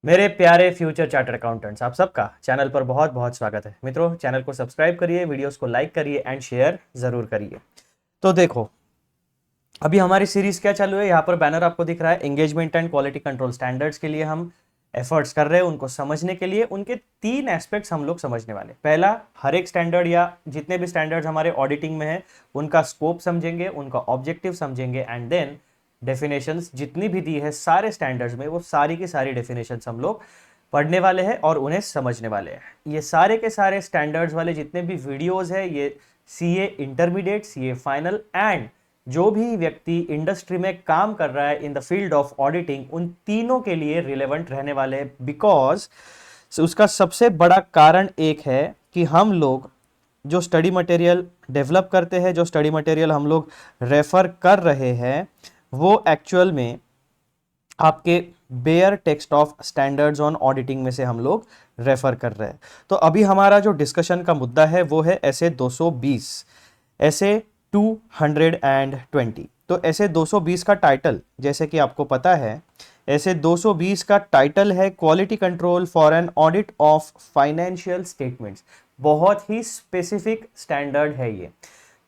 मेरे प्यारे future chartered accountants, आप सबका चैनल पर बहुत बहुत स्वागत है। मित्रों, चैनल को सब्सक्राइब करिए, वीडियोस को लाइक करिए एंड शेयर जरूर करिए। तो देखो, अभी हमारी सीरीज क्या चालू है। यहाँ पर बैनर आपको दिख रहा है, engagement and quality control standards के लिए हम एफर्ट्स कर रहे हैं। उनको समझने के लिए उनके तीन एस्पेक्ट्स हम लोग समझने वाले। पहला, हर एक स्टैंडर्ड या जितने भी स्टैंडर्ड्स हमारे ऑडिटिंग में है उनका स्कोप समझेंगे, उनका ऑब्जेक्टिव समझेंगे एंड देन डेफिनेशंस जितनी भी दी है सारे स्टैंडर्ड्स में, वो सारी की सारी डेफिनेशंस हम लोग पढ़ने वाले हैं और उन्हें समझने वाले हैं। ये सारे के सारे स्टैंडर्ड्स वाले जितने भी वीडियोस है, ये CA intermediate, CA final and जो भी व्यक्ति इंडस्ट्री में काम कर रहा है in the field of auditing, उन तीनों के लिए रिलेवेंट रहने वाले हैं। बिकॉज उसका सबसे बड़ा कारण एक है कि हम लोग जो स्टडी मटेरियल डेवलप करते हैं, जो स्टडी मटेरियल हम लोग रेफर कर रहे हैं, वो एक्चुअल में आपके bare text of standards on auditing में से हम लोग रेफर कर रहे हैं। तो अभी हमारा जो डिस्कशन का मुद्दा है वो है ऐसे 220, ऐसे 220। तो ऐसे 220 का टाइटल, जैसे कि आपको पता है, ऐसे 220 का टाइटल है quality control for an audit of financial statements. बहुत ही स्पेसिफिक स्टैंडर्ड है ये।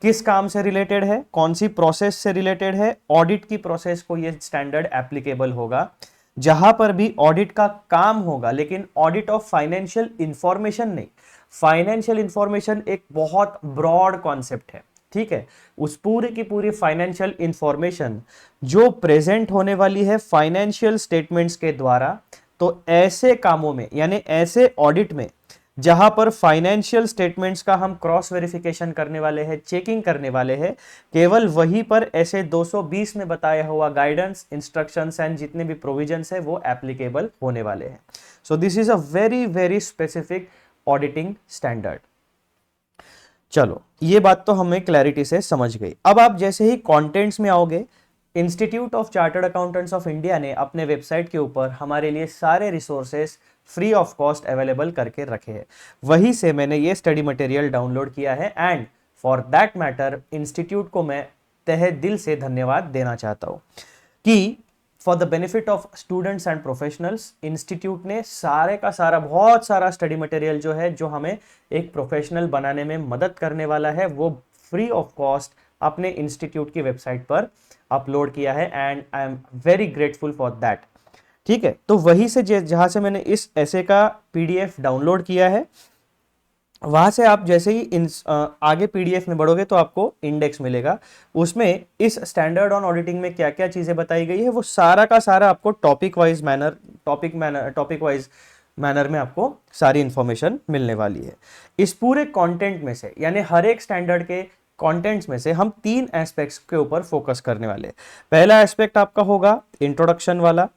किस काम से रिलेटेड है, कौन सी प्रोसेस से रिलेटेड है? ऑडिट की प्रोसेस को ये स्टैंडर्ड एप्लीकेबल होगा। जहां पर भी ऑडिट का काम होगा, लेकिन ऑडिट ऑफ फाइनेंशियल इंफॉर्मेशन नहीं। फाइनेंशियल इंफॉर्मेशन एक बहुत ब्रॉड कॉन्सेप्ट है, ठीक है। उस पूरी की पूरी फाइनेंशियल इंफॉर्मेशन जो प्रेजेंट होने वाली है फाइनेंशियल स्टेटमेंट्स के द्वारा, तो ऐसे कामों में यानी ऐसे ऑडिट में जहां पर फाइनेंशियल स्टेटमेंट्स का हम क्रॉस वेरिफिकेशन करने वाले हैं, चेकिंग करने वाले हैं, केवल वहीं पर ऐसे 220 में बताया हुआ गाइडेंस, इंस्ट्रक्शंस एंड जितने भी प्रोविजंस है वो एप्लीकेबल होने वाले हैं। So this is a very very specific auditing standard. चलो, ये बात तो हमें क्लैरिटी से समझ गई। अब आप जैसे ही कंटेंट्स में आओगे, institute of chartered accountants of India ने अपने वेबसाइट के ऊपर हमारे लिए सारे resources free of cost available करके रखे हैं। वहीं से मैंने ये स्टडी मटेरियल डाउनलोड किया है and for that matter institute को मैं तहे दिल से धन्यवाद देना चाहता हूँ कि for the benefit of students and professionals, institute ने सारे का सारा बहुत सारा स्टडी मटेरियल जो है, जो हमें एक प्रोफेशनल बनाने में मदद करने वाला है, वो फ्री ऑफ कॉस्ट अपने इंस्टीट्यूट की वेबसाइट पर अपलोड किया है and I am very grateful for that. ठीक है, तो वहीं से जहां से मैंने इस ऐसे का पीडीएफ डाउनलोड किया है, वहां से आप जैसे ही आगे पीडीएफ में बढ़ोगे तो आपको इंडेक्स मिलेगा। उसमें इस स्टैंडर्ड ऑन ऑडिटिंग में क्या क्या चीजें बताई गई है, वो सारा का सारा आपको टॉपिक वाइज मैनर में आपको सारी इंफॉर्मेशन मिलने वाली है। इस पूरे कंटेंट में से, यानी हर एक स्टैंडर्ड के कंटेंट्स में से, हम तीन एस्पेक्ट्स के ऊपर फोकस करने वाले हैं। पहला एस्पेक्ट आपका होगा इंट्रोडक्शन वाला।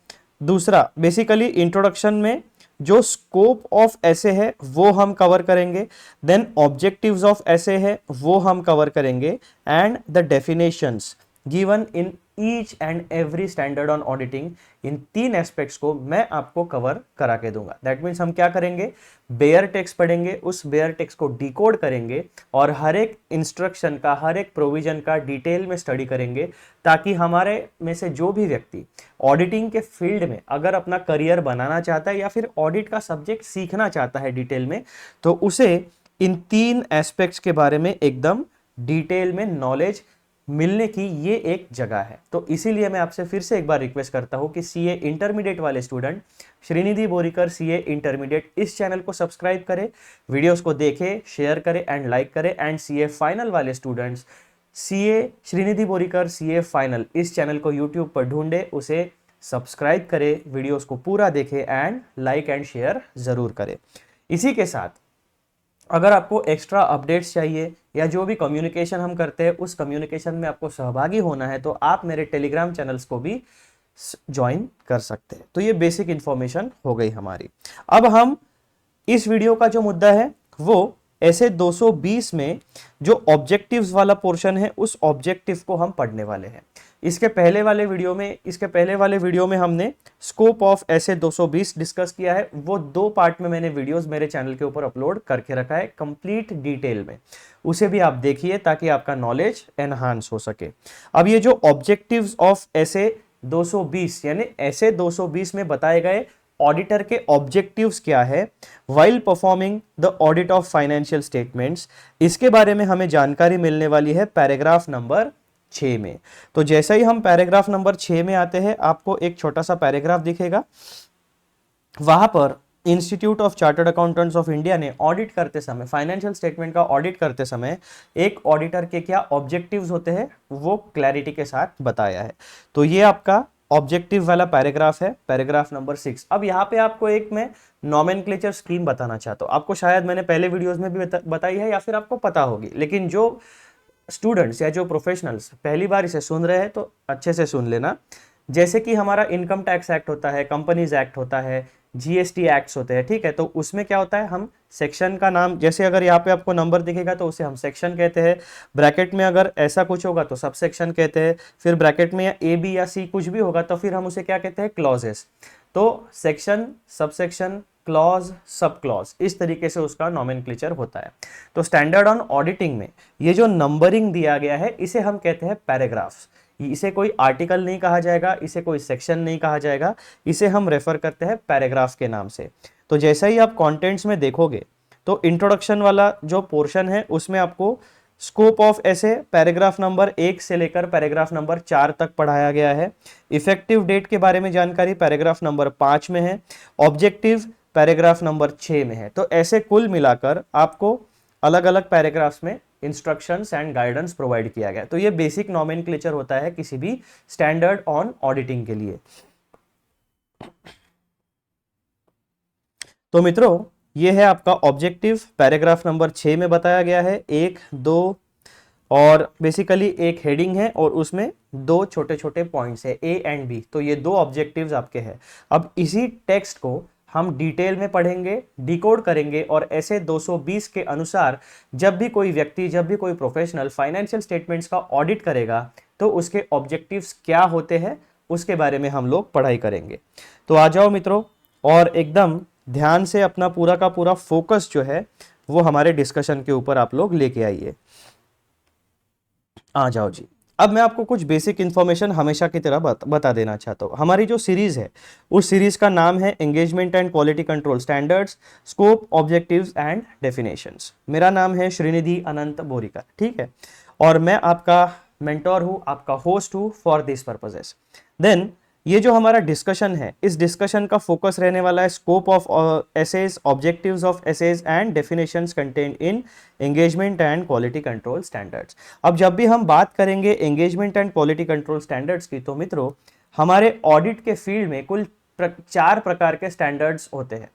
दूसरा, बेसिकली इंट्रोडक्शन में जो स्कोप ऑफ ऐसे है वो हम कवर करेंगे। देन ऑब्जेक्टिव्स ऑफ ऐसे है वो हम कवर करेंगे and the definitions given in each and every standard on auditing. इन तीन एस्पेक्ट्स को मैं आपको कवर करा के दूंगा। दैट मीन्स हम क्या करेंगे, बेयर टेक्स्ट पढ़ेंगे, उस बेयर टेक्स्ट को डिकोड करेंगे और हर एक इंस्ट्रक्शन का, हर एक प्रोविजन का डिटेल में स्टडी करेंगे, ताकि हमारे में से जो भी व्यक्ति ऑडिटिंग के फील्ड में अगर अपना करियर बनाना चाहता है या फिर ऑडिट का सब्जेक्ट सीखना चाहता है डिटेल में, तो उसे इन तीन एस्पेक्ट्स के बारे में एकदम डिटेल में नॉलेज मिलने की ये एक जगह है। तो इसीलिए मैं आपसे फिर से एक बार रिक्वेस्ट करता हूं कि सीए इंटरमीडिएट वाले student Shrinidhi Borikar CA intermediate इस चैनल को सब्सक्राइब करें, वीडियोस को देखें, शेयर करें एंड लाइक करें। एंड सीए फाइनल वाले students CA Shrinidhi Borikar CA final इस चैनल को यूट्यूब पर ढूंढे, उसे सब्सक्राइब करें, वीडियोस को पूरा देखें एंड लाइक एंड शेयर जरूर करें। इसी के साथ अगर आपको एक्स्ट्रा अपडेट्स चाहिए या जो भी कम्युनिकेशन हम करते हैं उस कम्युनिकेशन में आपको सहभागी होना है, तो आप मेरे टेलीग्राम चैनल्स को भी ज्वाइन कर सकते हैं। तो ये बेसिक इंफॉर्मेशन हो गई हमारी। अब हम इस वीडियो का जो मुद्दा है वो ऐसे 220 में जो ऑब्जेक्टिव्स वाला पोर्शन है, उस ऑब्जेक्टिव को हम पढ़ने वाले हैं। इसके पहले वाले वीडियो में हमने स्कोप ऑफ ऐसे 220 डिस्कस किया है। वो दो पार्ट में मैंने वीडियोस मेरे चैनल के ऊपर अपलोड करके रखा है कंप्लीट डिटेल में, उसे भी आप देखिए ताकि आपका नॉलेज एनहांस हो सके। अब ये जो ऑब्जेक्टिव्स ऑफ ऐसे 220 यानी ऐसे 220 में बताए गए ऑडिटर के ऑब्जेक्टिव्स क्या है while performing the audit of financial statements, इसके बारे में हमें जानकारी मिलने वाली है पैराग्राफ नंबर 6 में। तो जैसे ही हम पैराग्राफ नंबर 6 में आते हैं, आपको एक छोटा सा पैराग्राफ दिखेगा, वहां पर institute of chartered accountants of India ने ऑडिट करते समय, फाइनेंशियल स्टेटमेंट का ऑडिट करते समय एक ऑडिटर के क्या ऑब्जेक्टिव्स होते हैं वो क्लैरिटी के साथ बताया है। तो ये आपका ऑब्जेक्टिव वाला पैराग्राफ है, पैराग्राफ नंबर 6। अब यहाँ पे आपको एक मैं नॉमेनक्लेचर स्कीम बताना चाहता हूँ। आपको शायद मैंने पहले वीडियोस में भी बताई है या फिर आपको पता होगी, लेकिन जो स्टूडेंट्स या जो प्रोफेशनल्स पहली बार इसे सुन रहे हैं तो अच्छे से सुन लेना। जैसे कि हमारा इनकम टैक्स एक्ट होता है, कंपनीज एक्ट होता है, जीएसटी एक्ट्स होते हैं, ठीक है। तो उसमें क्या होता है, हम सेक्शन का नाम, जैसे अगर यहाँ पे आपको नंबर दिखेगा तो उसे हम सेक्शन कहते हैं, ब्रैकेट में अगर ऐसा कुछ होगा तो सब सेक्शन कहते हैं, फिर ब्रैकेट में या ए बी या सी कुछ भी होगा तो फिर हम उसे क्या कहते हैं, क्लॉजेस। तो section, sub section, clause, sub clause, इस तरीके से उसका नॉमेनक्लेचर होता है। तो स्टैंडर्ड ऑन ऑडिटिंग में ये जो नंबरिंग दिया गया है इसे हम कहते हैं पैराग्राफ्स। इसे कोई आर्टिकल नहीं कहा जाएगा, इसे कोई सेक्शन नहीं कहा जाएगा, इसे हम रेफर करते हैं पैराग्राफ के नाम से। तो जैसा ही आप कंटेंट्स में देखोगे तो इंट्रोडक्शन वाला जो पोर्शन है उसमें आपको स्कोप ऑफ ऐसे पैराग्राफ नंबर 1 से लेकर पैराग्राफ नंबर 4 तक पढ़ाया गया है। इफेक्टिव डेट के बारे में जानकारी पैराग्राफ नंबर 5 में है, ऑब्जेक्टिव पैराग्राफ नंबर 6 में है। तो ऐसे कुल मिलाकर आपको अलग अलग पैराग्राफ्स में इंस्ट्रक्शंस एंड गाइडेंस प्रोवाइड किया गया। तो ये बेसिक नॉमेनक्लेचर होता है किसी भी स्टैंडर्ड ऑन ऑडिटिंग के लिए। तो मित्रों, ये है आपका ऑब्जेक्टिव, पैराग्राफ नंबर 6 में बताया गया है। 1, 2 और बेसिकली एक हेडिंग है और उसमें 2 छोटे छोटे पॉइंट्स है, ए एंड बी। तो ये 2 ऑब्जेक्टिव्स आपके हैं। अब इसी टेक्स्ट को हम डिटेल में पढ़ेंगे, डिकोड करेंगे और ऐसे 220 के अनुसार जब भी कोई व्यक्ति, जब भी कोई प्रोफेशनल फाइनेंशियल स्टेटमेंट्स का ऑडिट करेगा तो उसके ऑब्जेक्टिव्स क्या होते हैं उसके बारे में हम लोग पढ़ाई करेंगे। तो आ जाओ मित्रों, और एकदम ध्यान से अपना पूरा का पूरा फोकस जो है वो हमारे डिस्कशन के ऊपर आप लोग लेके आइए। आ जाओ जी। अब मैं आपको कुछ बेसिक इंफॉर्मेशन हमेशा की तरह बता देना चाहता हूँ। हमारी जो सीरीज है उस सीरीज का नाम है engagement and quality control standards, scope, objectives and definitions. मेरा नाम है श्रीनिधि अनंत बोरिकर, ठीक है, और मैं आपका मेंटोर हूँ, आपका होस्ट हूँ फॉर दिस पर्पजेस। देन ये जो हमारा डिस्कशन है, इस डिस्कशन का फोकस रहने वाला है scope of SAs, objectives of SAs and definitions contained in engagement and quality control standards. अब जब भी हम बात करेंगे engagement and quality control standards की, तो मित्रों हमारे ऑडिट के फील्ड में कुल 4 प्रकार के स्टैंडर्ड्स होते हैं।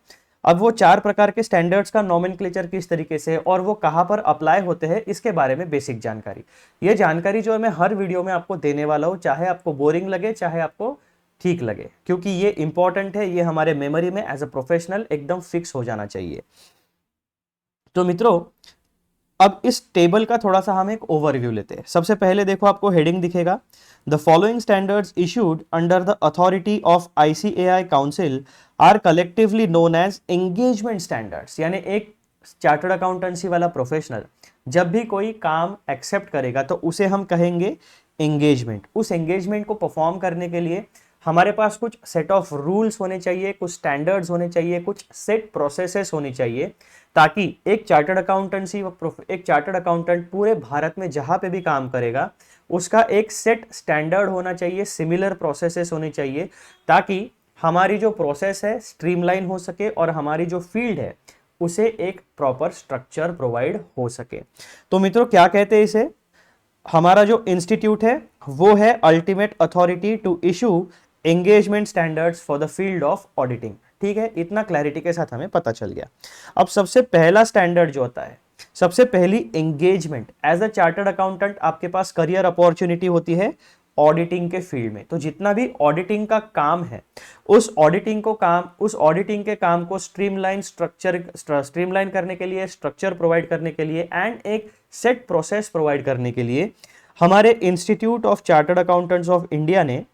अब वो 4 प्रकार के स्टैंडर्ड्स का नॉमेनक्लेचर किस तरीके से और वो कहाँ पर अप्लाई होते हैं इसके बारे में बेसिक जानकारी। ये जानकारी जो है मैं हर वीडियो में आपको देने वाला हूँ, चाहे आपको बोरिंग लगे चाहे आपको ठीक लगे, क्योंकि ये इंपॉर्टेंट है, ये हमारे मेमोरी में एज अ प्रोफेशनल एकदम फिक्स हो जाना चाहिए। तो मित्रों, अब इस टेबल का थोड़ा सा हम एक ओवरव्यू लेते हैं। सबसे पहले देखो, आपको हेडिंग दिखेगा, the following standards issued under the authority of ICAI council are collectively known as engagement standards. यानी एक चार्टर्ड अकाउंटेंसी वाला प्रोफेशनल जब भी कोई काम एक्सेप्ट करेगा तो उसे हम कहेंगे एंगेजमेंट। उस एंगेजमेंट को परफॉर्म करने के लिए हमारे पास कुछ सेट ऑफ रूल्स होने चाहिए, कुछ स्टैंडर्ड्स होने चाहिए, कुछ सेट प्रोसेसेस होनी चाहिए, ताकि एक चार्टर्ड अकाउंटेंट पूरे भारत में जहां पे भी काम करेगा उसका एक सेट स्टैंडर्ड होना चाहिए, सिमिलर प्रोसेसेस होनी चाहिए, ताकि हमारी जो प्रोसेस है स्ट्रीमलाइन हो सके और हमारी जो फील्ड है उसे एक प्रॉपर स्ट्रक्चर प्रोवाइड हो सके। तो मित्रों, क्या कहते हैं इसे? हमारा जो इंस्टीट्यूट है वो है ultimate authority to issue engagement standards for the field of auditing. ठीक है, इतना क्लैरिटी के साथ हमें पता चल गया। अब सबसे पहला स्टैंडर्ड जो होता है, सबसे पहली engagement, as a chartered accountant आपके पास करियर अपॉर्चुनिटी होती है ऑडिटिंग के फील्ड में। तो जितना भी ऑडिटिंग का काम है उस ऑडिटिंग के काम को स्ट्रीमलाइन करने के लिए, स्ट्रक्चर प्रोवाइड करने के लिए एंड एक सेट प्रोसेस प्रोवाइड करने के लिए हमारे institute of chartered accountants of India ने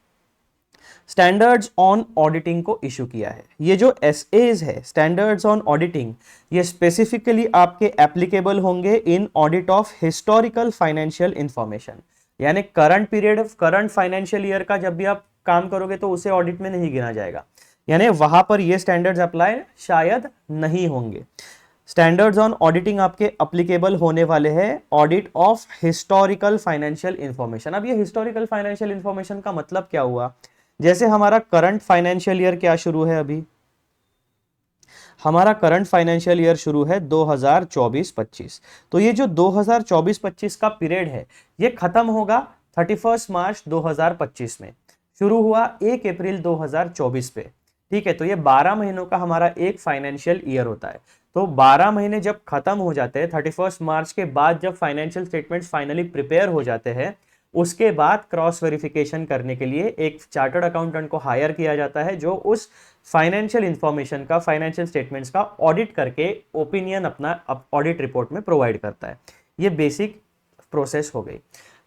स्टैंडर्ड्स ऑन ऑडिटिंग को इशू किया है। ये जो एसएज है, स्टैंडर्ड्स ऑन ऑडिटिंग, ये स्पेसिफिकली आपके एप्लीकेबल होंगे इन audit of historical financial information. यानी करंट फाइनेंशियल ईयर का जब भी आप काम करोगे तो उसे ऑडिट में नहीं गिना जाएगा। यानी वहां पर ये स्टैंडर्ड्स अप्लाई शायद नहीं होंगे। स्टैंडर्ड्स ऑन ऑडिटिंग आपके अप्लीकेबल होने वाले हैं audit of historical financial information. अब ये हिस्टोरिकल फाइनेंशियल इंफॉर्मेशन का मतलब क्या हुआ? जैसे हमारा करंट फाइनेंशियल ईयर क्या शुरू है, अभी हमारा करंट फाइनेंशियल ईयर शुरू है 2024-25। तो ये जो 2024-25 का पीरियड है ये खत्म होगा 31 मार्च 2025 में, शुरू हुआ 1 अप्रैल 2024 पे। ठीक है, तो ये 12 महीनों का हमारा एक फाइनेंशियल ईयर होता है। तो 12 महीने जब खत्म हो जाते हैं 31 मार्च के बाद, जब फाइनेंशियल स्टेटमेंट्स फाइनली प्रिपेयर हो जाते हैं, उसके बाद क्रॉस वेरिफिकेशन करने के लिए एक चार्टर्ड अकाउंटेंट को हायर किया जाता है जो उस फाइनेंशियल इंफॉर्मेशन का, फाइनेंशियल स्टेटमेंट्स का ऑडिट करके ओपिनियन अपना ऑडिट रिपोर्ट में प्रोवाइड करता है। ये बेसिक प्रोसेस हो गई।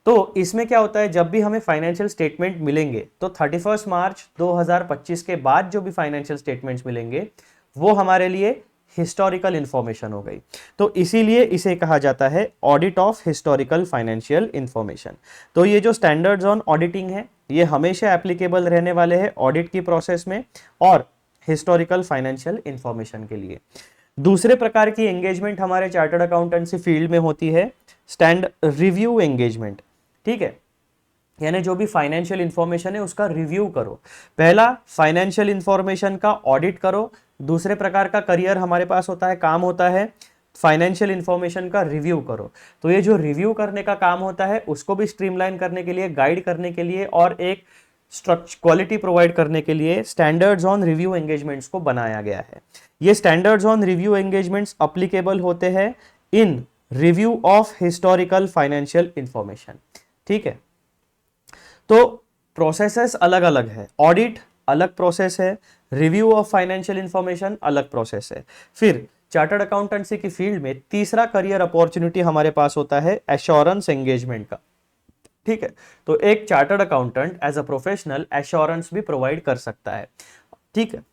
तो इसमें क्या होता है, जब भी हमें फाइनेंशियल स्टेटमेंट मिलेंगे तो 31 मार्च 2025 के बाद जो भी फाइनेंशियल स्टेटमेंट्स मिलेंगे वो हमारे लिए हिस्टोरिकल इंफॉर्मेशन हो गई। तो इसीलिए इसे कहा जाता है audit of historical financial information. तो ये जो स्टैंडर्ड्स ऑन ऑडिटिंग है ये हमेशा एप्लीकेबल रहने वाले हैं ऑडिट की प्रोसेस में और हिस्टोरिकल फाइनेंशियल इंफॉर्मेशन के लिए। दूसरे प्रकार की एंगेजमेंट हमारे चार्टर्ड अकाउंटेंसी फील्ड में होती है स्टैंड रिव्यू एंगेजमेंट। ठीक है, यानी जो भी फाइनेंशियल इंफॉर्मेशन है उसका रिव्यू करो। पहला फाइनेंशियल इंफॉर्मेशन का ऑडिट करो, दूसरे प्रकार का करियर हमारे पास होता है, काम होता है फाइनेंशियल इंफॉर्मेशन का रिव्यू करो। तो ये जो रिव्यू करने का काम होता है उसको भी स्ट्रीमलाइन करने के लिए, गाइड करने के लिए और एक क्वालिटी प्रोवाइड करने के लिए स्टैंडर्ड्स ऑन रिव्यू एंगेजमेंट्स को बनाया गया है। ये standards on review engagements applicable होते हैं in review of historical financial information. ठीक है, तो प्रोसेसेस अलग अलग है, ऑडिट अलग प्रोसेस है, रिव्यू ऑफ फाइनेंशियल इंफॉर्मेशन अलग प्रोसेस है। फिर चार्टर्ड अकाउंटेंसी की फील्ड में तीसरा करियर अपॉर्चुनिटी हमारे पास होता है एश्योरेंस एंगेजमेंट का। ठीक है, तो एक chartered accountant as a professional assurance भी प्रोवाइड कर सकता है। ठीक है,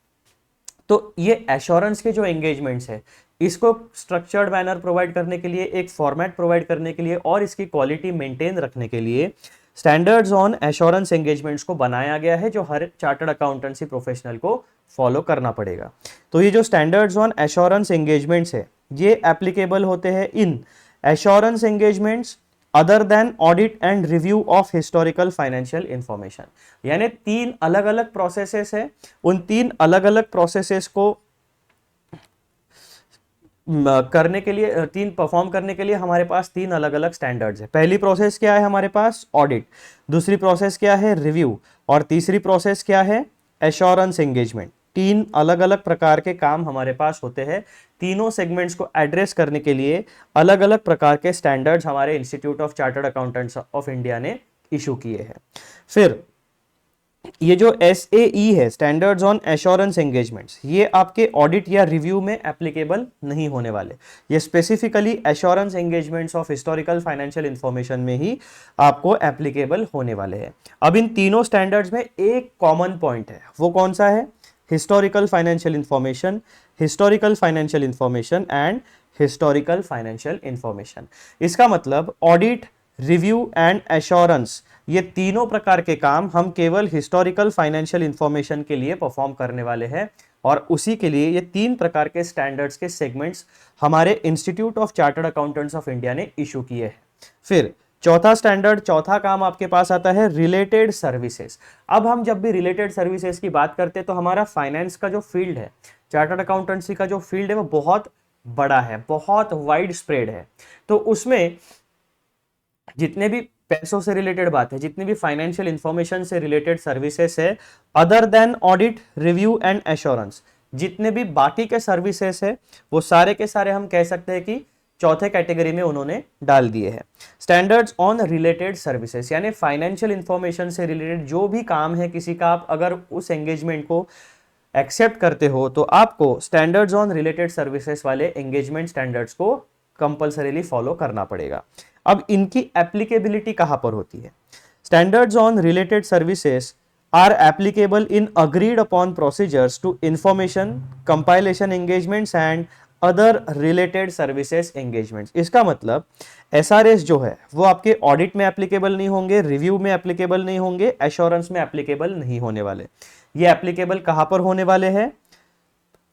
तो ये एश्योरेंस के जो एंगेजमेंट्स है इसको स्ट्रक्चर्ड मैनर प्रोवाइड करने के लिए, एक फॉर्मेट प्रोवाइड करने के लिए और इसकी क्वालिटी मेंटेन रखने के लिए स्टैंडर्ड्स ऑन एश्योरेंस एंगेजमेंट्स को बनाया गया है जो हर चार्टर्ड अकाउंटेंसी प्रोफेशनल को फॉलो करना पड़ेगा। तो ये जो स्टैंडर्ड्स ऑन एश्योरेंस एंगेजमेंट्स है ये एप्लीकेबल होते हैं in assurance engagements other than audit and review of historical financial information. यानी 3 अलग अलग प्रोसेसेस है, उन 3 अलग अलग प्रोसेसेस को करने के लिए, 3 परफॉर्म करने के लिए हमारे पास 3 अलग अलग स्टैंडर्ड्स है। पहली प्रोसेस क्या है हमारे पास, ऑडिट, दूसरी प्रोसेस क्या है, रिव्यू, और तीसरी प्रोसेस क्या है, एश्योरेंस एंगेजमेंट। 3 अलग अलग प्रकार के काम हमारे पास होते हैं। तीनों सेगमेंट्स को एड्रेस करने के लिए अलग अलग प्रकार के स्टैंडर्ड्स हमारे institute of chartered accountants of India ने इशू किए हैं। फिर ये जो SAE है, स्टैंडर्ड्स ऑन एश्योरेंस एंगेजमेंट्स, ये आपके ऑडिट या रिव्यू में एप्लीकेबल नहीं होने वाले। ये specifically assurance engagements of historical financial information में ही आपको एप्लीकेबल होने वाले हैं। अब इन तीनों स्टैंडर्ड्स में एक कॉमन पॉइंट है, वो कौन सा है, historical financial information, historical financial information and historical financial information. इसका मतलब ऑडिट, रिव्यू एंड एश्योरेंस, ये तीनों प्रकार के काम हम केवल हिस्टोरिकल फाइनेंशियल इंफॉर्मेशन के लिए परफॉर्म करने वाले हैं और उसी के लिए ये 3 प्रकार के स्टैंडर्ड्स के सेगमेंट्स हमारे institute of chartered accountants of India ने इशू किए हैं। फिर चौथा स्टैंडर्ड, चौथा काम आपके पास आता है रिलेटेड सर्विसेज। अब हम जब भी रिलेटेड सर्विसेज की बात करते हैं तो हमारा फाइनेंस का जो फील्ड है, चार्टर्ड अकाउंटेंसी का जो फील्ड है वो बहुत बड़ा है, बहुत वाइड स्प्रेड है। तो उसमें जितने भी पैसों से रिलेटेड बात है, जितनी भी फाइनेंशियल इंफॉर्मेशन से रिलेटेड सर्विसेज है, other than audit, review and assurance, जितने भी बाकी के सर्विसेज है वो सारे के सारे हम कह सकते हैं कि चौथे कैटेगरी में उन्होंने डाल दिए हैं। स्टैंडर्ड्स ऑन रिलेटेड सर्विसेज, यानी फाइनेंशियल इंफॉर्मेशन से रिलेटेड जो भी काम है किसी का, आप अगर उस एंगेजमेंट को एक्सेप्ट करते हो तो आपको स्टैंडर्ड्स ऑन रिलेटेड सर्विसेज वाले एंगेजमेंट स्टैंडर्ड्स को कंपल्सरीली फॉलो करना पड़ेगा। अब इनकी एप्लीकेबिलिटी कहां पर होती है, standards on related services are applicable in agreed upon procedures to information compilation engagements and other related services engagements. इसका मतलब SRS जो है वो आपके ऑडिट में एप्लीकेबल नहीं होंगे, रिव्यू में एप्लीकेबल नहीं होंगे, एश्योरेंस में एप्लीकेबल नहीं होने वाले। ये एप्लीकेबल कहां पर होने वाले हैं?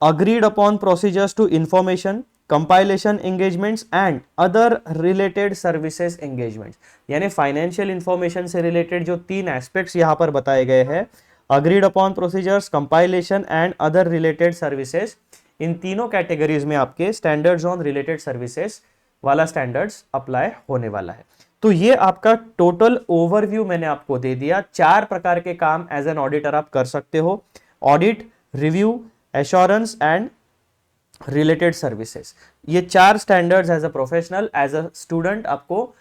Agreed upon procedures to information, compilation engagements and other related services engagements. यानी फाइनेंशियल इंफॉर्मेशन से रिलेटेड जो 3 एस्पेक्ट्स यहां पर बताए गए हैं, agreed upon procedures, compilation and other related services, इन तीनों कैटेगरीज में आपके स्टैंडर्ड्स ऑन रिलेटेड सर्विसेज वाला स्टैंडर्ड्स अप्लाई होने वाला है। तो ये आपका टोटल ओवरव्यू मैंने आपको दे दिया। 4 प्रकार के काम एज एन ऑडिटर आप कर सकते हो: audit, review, assurance and related services. ये 4 standards as a professional, as a student आपको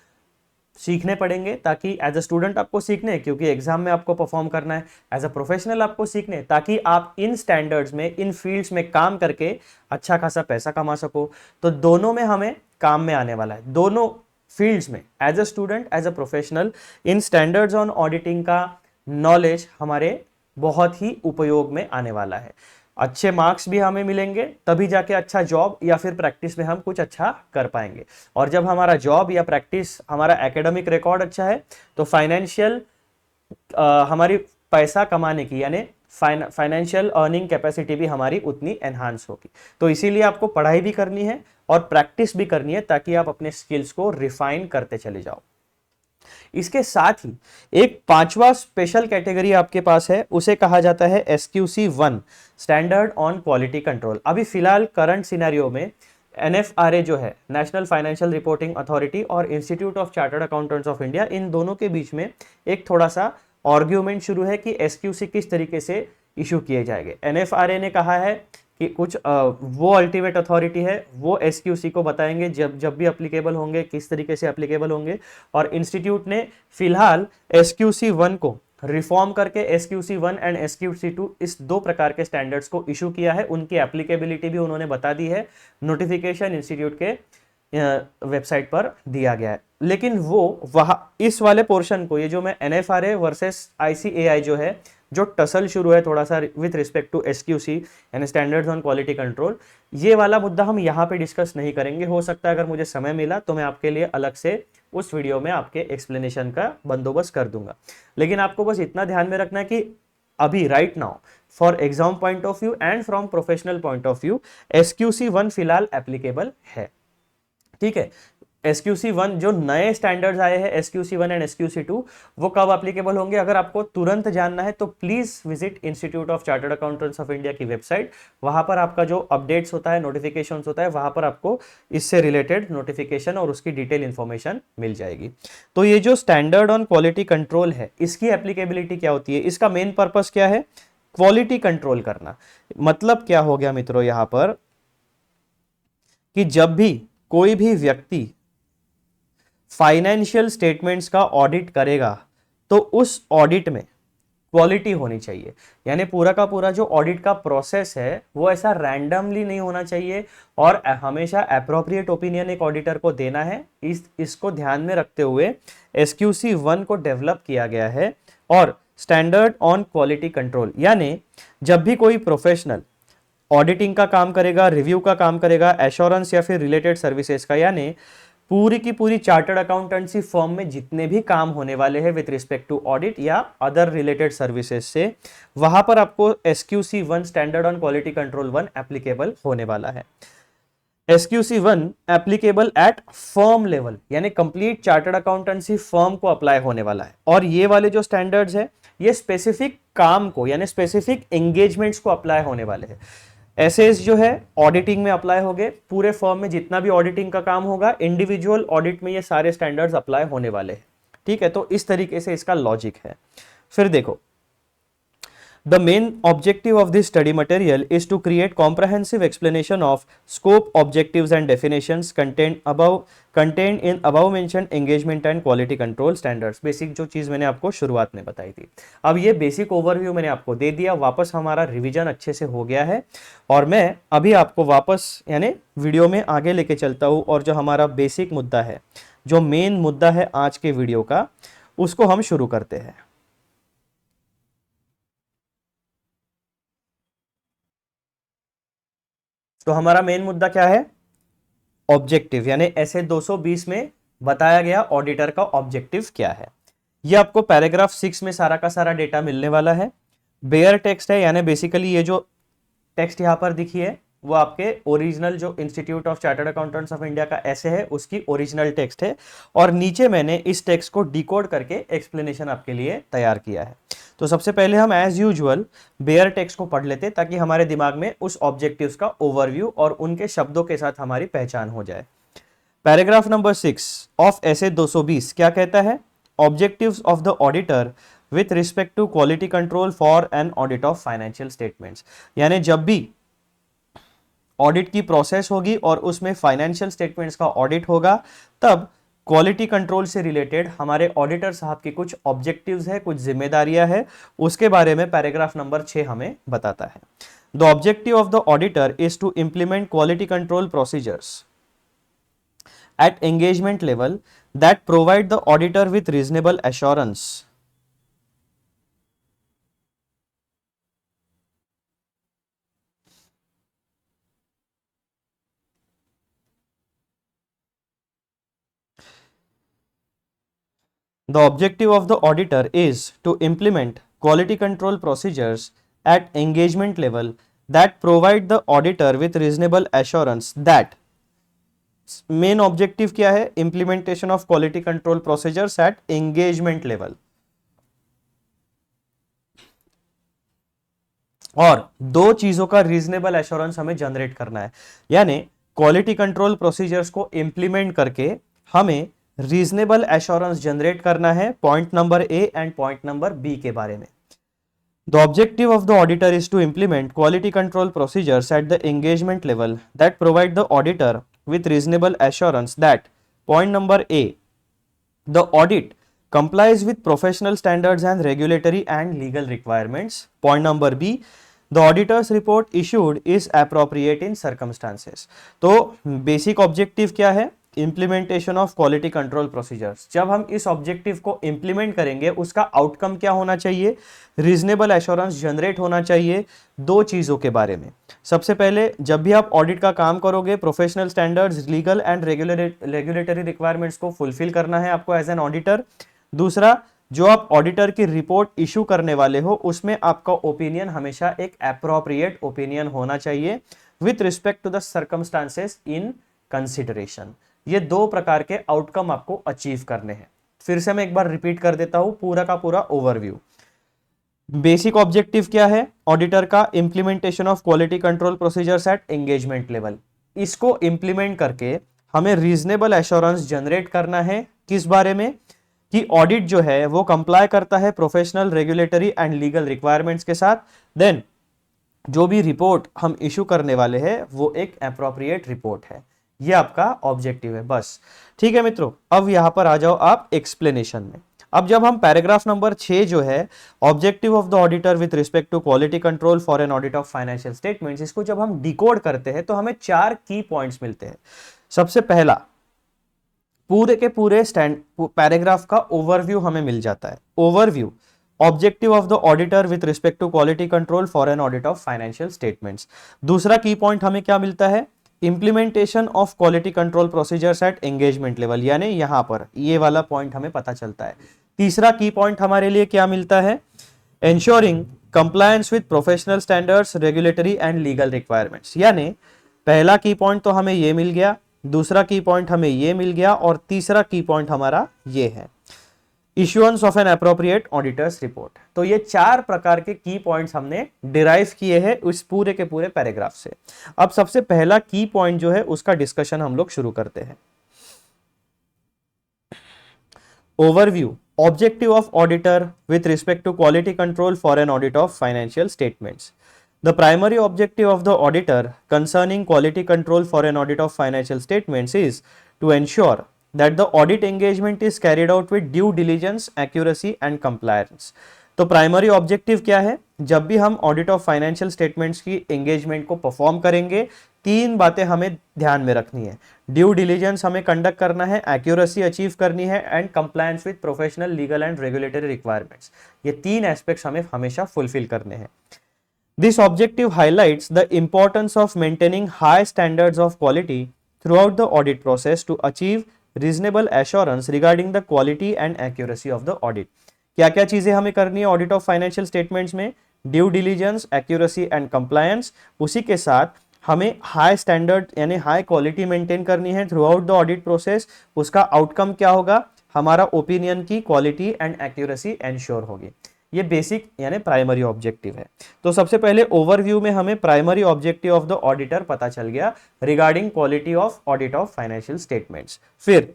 सीखने पड़ेंगे, ताकि एज अ स्टूडेंट आपको सीखने, क्योंकि एग्जाम में आपको परफॉर्म करना है, एज अ प्रोफेशनल आपको सीखने, ताकि आप इन स्टैंडर्ड्स में, इन फील्ड्स में काम करके अच्छा खासा पैसा कमा सको। तो दोनों में हमें काम में आने वाला है, दोनों फील्ड्स में, as a student, as a professional. इन स्टैंडर्ड्स ऑन ऑडिटिंग का नॉलेज हमारे बहुत ही उपयोग में आने वाला है। अच्छे मार्क्स भी हमें मिलेंगे, तभी जाके अच्छा जॉब या फिर प्रैक्टिस में हम कुछ अच्छा कर पाएंगे। और जब हमारा जॉब या प्रैक्टिस, हमारा एकेडमिक रिकॉर्ड अच्छा है, तो फाइनेंशियल हमारी पैसा कमाने की, यानी फाइनेंशियल अर्निंग कैपेसिटी भी हमारी उतनी एनहांस होगी। तो इसीलिए आपको पढ़ाई भी करनी है और प्रैक्टिस भी करनी है, ताकि आप अपने स्किल्स को रिफाइन करते चले जाओ। इसके साथ ही एक 5वां स्पेशल कैटेगरी आपके पास है, उसे कहा जाता है SQC1, standard on quality control. अभी फिलहाल करंट सिनेरियो में NFRA जो है, नेशनल फाइनेंशियल रिपोर्टिंग अथॉरिटी, और institute of chartered accountants of India, इन दोनों के बीच में एक थोड़ा सा आर्ग्यूमेंट शुरू है कि SQC किस तरीके से इशू किए जाएंगे। NFRA ने कहा है कि कुछ वो अल्टीमेट अथॉरिटी है, वो SQC को बताएंगे जब जब भी अप्लीकेबल होंगे, किस तरीके से अप्लीकेबल होंगे। और इंस्टीट्यूट ने फिलहाल SQC1 को रिफॉर्म करके SQC1 एंड SQC2, इस 2 प्रकार के स्टैंडर्ड्स को इशू किया है। उनकी एप्लीकेबिलिटी भी उन्होंने बता दी है, नोटिफिकेशन इंस्टीट्यूट के वेबसाइट पर दिया गया है। लेकिन वो वहां इस वाले पोर्शन को, ये जो मैं NFRA वर्सेस ICAI जो है, जो टसल शुरू है थोड़ा सा विथ रिस्पेक्ट टू SQC यानी स्टैंडर्ड्स ऑन क्वालिटी कंट्रोल, ये वाला मुद्दा हम यहाँ पे डिस्कस नहीं करेंगे। हो सकता है अगर मुझे समय मिला तो मैं आपके लिए अलग से उस वीडियो में आपके एक्सप्लेनेशन का बंदोबस्त कर दूंगा। लेकिन आपको बस इतना ध्यान में रखना है कि अभी right now, for exam point of view and from professional point of view, SQC1 फिलहाल एप्लीकेबल है। ठीक है, SQC1 जो नए स्टैंडर्ड्स आए हैं, SQC1 एंड SQC2, वो कब एप्लीकेबल होंगे? अगर आपको तुरंत जानना है तो please visit institute of chartered accountants of India की वेबसाइट। वहां पर आपका जो अपडेट्स होता है, नोटिफिकेशंस होता है, वहां पर आपको इससे रिलेटेड नोटिफिकेशन और उसकी डिटेल इंफॉर्मेशन मिल जाएगी। तो ये जो स्टैंडर्ड ऑन क्वालिटी कंट्रोल है, इसकी एप्लीकेबिलिटी क्या होती है? इसका मेन पर्पस क्या है? क्वालिटी कंट्रोल करना। मतलब क्या हो गया मित्रों यहां पर, कि जब भी कोई भी व्यक्ति फाइनेंशियल स्टेटमेंट्स का ऑडिट करेगा, तो उस ऑडिट में क्वालिटी होनी चाहिए। यानी पूरा का पूरा जो ऑडिट का प्रोसेस है, वो ऐसा रैंडमली नहीं होना चाहिए, और हमेशा एप्रोप्रिएट ओपिनियन एक ऑडिटर को देना है। इसको ध्यान में रखते हुए SQC1 को डेवलप किया गया है। और स्टैंडर्ड ऑन क्वालिटी कंट्रोल, यानी जब भी कोई प्रोफेशनल ऑडिटिंग का काम करेगा, रिव्यू का काम करेगा, एश्योरेंस या फिर रिलेटेड सर्विसेज का, यानी पूरी की पूरी चार्टर्ड अकाउंटेंसी फर्म में जितने भी काम होने वाले हैं विद रिस्पेक्ट टू ऑडिट या अदर रिलेटेड सर्विसेज से, वहां पर आपको SQC1 standard on quality control 1 applicable होने वाला है। SQC1 applicable at firm level, यानी कंप्लीट चार्टर्ड अकाउंटेंसी फर्म को अप्लाई होने वाला है। और ये वाले जो स्टैंडर्ड्स है, ये स्पेसिफिक काम को, यानी स्पेसिफिक एंगेजमेंट्स को अप्लाई होने वाले हैं। एसएस जो है ऑडिटिंग में अप्लाई हो गए, पूरे फर्म में जितना भी ऑडिटिंग का काम होगा, इंडिविजुअल ऑडिट में ये सारे स्टैंडर्ड्स अप्लाई होने वाले हैं। ठीक है, तो इस तरीके से इसका लॉजिक है। फिर देखो, the main objective of this study material is to create comprehensive explanation of scope, objectives and definitions contained in above mentioned engagement and quality control standards। Basic जो चीज मैंने आपको शुरुआत में बताई थी, अब ये बेसिक ओवरव्यू मैंने आपको दे दिया। वापस हमारा रिवीजन अच्छे से हो गया है, और मैं अभी आपको वापस यानी वीडियो में आगे लेके चलता हूँ, और जो हमारा बेसिक मुद्दा है, जो मेन मुद्दा है आज के वीडियो का, उसको हम शुरू करते हैं। तो हमारा मेन मुद्दा क्या है? ऑब्जेक्टिव, यानी ऐसे 220 में बताया गया ऑडिटर का ऑब्जेक्टिव क्या है। ये आपको पैराग्राफ 6 में सारा का सारा डेटा मिलने वाला है। बेयर टेक्स्ट है, यानी बेसिकली ये जो टेक्स्ट यहाँ पर दिखी है वो आपके ओरिजिनल जो institute of chartered accountants of India का ऐसे है उसकी ओरिजिनल टेक्स्ट है, और नीचे मैंने इस टेक्स्ट को डिकोड करके एक्सप्लेनेशन आपके लिए तैयार किया है। तो सबसे पहले हम एज यूजुअल बेयर टेक्स्ट को पढ़ लेते ताकि हमारे दिमाग में उस ऑब्जेक्टिव्स का ओवरव्यू और उनके शब्दों के साथ हमारी पहचान हो जाए। पैराग्राफ नंबर 6 ऑफ ऐसे 220 क्या कहता है? Objectives of the auditor with respect to quality control for an audit of financial statements. यानी जब भी ऑडिट की प्रोसेस होगी और उसमें फाइनेंशियल स्टेटमेंट्स का ऑडिट होगा, तब क्वालिटी कंट्रोल से रिलेटेड हमारे ऑडिटर साहब की कुछ ऑब्जेक्टिव्स है, कुछ जिम्मेदारियां है, उसके बारे में पैराग्राफ नंबर 6 हमें बताता है। The objective of the auditor is to implement quality control procedures at engagement level that provide the auditor with reasonable assurance The objective of the auditor is to implement quality control procedures at engagement level that provide the auditor with reasonable assurance that main objective क्या है? Implementation of quality control procedures at engagement level, और दो चीजों का reasonable assurance हमें generate करना है। यानी क्वालिटी कंट्रोल प्रोसीजर्स को इंप्लीमेंट करके हमें रीजनेबल एश्योरेंस जनरेट करना है, point number A and point number B के बारे में। The objective of the auditor is to implement quality control procedures at the engagement level that provide the auditor with reasonable assurance that, point number A, the audit complies with professional standards and regulatory and legal requirements. Point number B, the auditor's report issued is appropriate in circumstances. तो basic objective क्या है? Implementation of quality control procedures. जब हम इस objective को implement करेंगे उसका outcome क्या होना चाहिए? रीजनेबल एश्योरेंस जनरेट होना चाहिए दो चीजों के बारे में। सबसे पहले, जब भी आप ऑडिट का काम करोगे, professional standards, legal and regulatory requirements को फुलफिल करना है आपको एज एन ऑडिटर। दूसरा, जो आप ऑडिटर की रिपोर्ट इशू करने वाले हो उसमें आपका ओपिनियन हमेशा एक एप्रोप्रिएट ओपिनियन होना चाहिए with respect to the circumstances in consideration. ये दो प्रकार के आउटकम आपको अचीव करने हैं। फिर से मैं एक बार रिपीट कर देता हूं पूरा का पूरा ओवरव्यू। बेसिक ऑब्जेक्टिव क्या है ऑडिटर का? Implementation of quality control procedures at engagement level. इसको इंप्लीमेंट करके हमें रीजनेबल एश्योरेंस जनरेट करना है। किस बारे में? कि ऑडिट जो है वो कंप्लाई करता है professional, regulatory and legal requirements के साथ। देन जो भी रिपोर्ट हम इशू करने वाले हैं वो एक एप्रोप्रिएट रिपोर्ट है। ये आपका ऑब्जेक्टिव है बस। ठीक है मित्रों, अब यहां पर आ जाओ आप एक्सप्लेनेशन में। अब जब हम पैराग्राफ नंबर 6 जो है objective of the auditor with respect to quality control for an audit of financial statements, इसको जब हम डिकोड करते हैं तो हमें 4 की पॉइंट्स मिलते हैं। सबसे पहला, पूरे के पूरे पैराग्राफ का ओवरव्यू हमें मिल जाता है। Overview, objective of the auditor with respect to quality control for an audit of financial statements. दूसरा की पॉइंट हमें क्या मिलता है? Implementation of quality control procedures at engagement level, यानी यहां पर ये वाला पॉइंट हमें पता चलता है। तीसरा की पॉइंट हमारे लिए क्या मिलता है? Ensuring compliance with professional standards, regulatory and legal requirements. यानी पहला की पॉइंट तो हमें ये मिल गया, दूसरा की पॉइंट हमें ये मिल गया, और तीसरा की पॉइंट हमारा ये है, issuance of N appropriate auditors report. तो ये 4 प्रकार के की पॉइंट्स हमने डिराइव किए हैं उस पूरे के पूरे पैराग्राफ से। अब सबसे पहला की पॉइंट जो है उसका डिस्कशन हम लोग शुरू करते हैं। Overview, objective of auditor with respect to quality control for an audit of financial statements. The primary objective of the auditor concerning quality control for an audit of financial statements is to ensure that the audit engagement is carried out with due diligence, accuracy and compliance. तो primary objective क्या है? जब भी हम audit of financial statements की engagement को perform करेंगे, 3 बातें हमें ध्यान में रखनी है। ड्यू डिलीजेंस हमें कंडक्ट करना है, एक्यूरेसी अचीव करनी है, and compliance with professional, legal and regulatory requirements. ये 3 एस्पेक्ट्स हमें हमेशा फुलफिल करने हैं। This objective highlights the importance of maintaining high standards of quality throughout the audit process to achieve reasonable assurance regarding the quality and accuracy of the audit. क्या क्या चीजें हमें करनी है ऑडिट ऑफ फाइनेंशियल स्टेटमेंट्स में? Due diligence, accuracy and compliance. उसी के साथ हमें हाई स्टैंडर्ड यानी हाई क्वालिटी मेंटेन करनी है through out the audit process. उसका आउटकम क्या होगा, हमारा ओपिनियन की क्वालिटी एंड एक्यूरेसी एंश्योर होगी। ये बेसिक यानी प्राइमरी ऑब्जेक्टिव है। तो सबसे पहले ओवरव्यू में हमें primary objective of the auditor पता चल गया regarding quality of audit of financial statements. फिर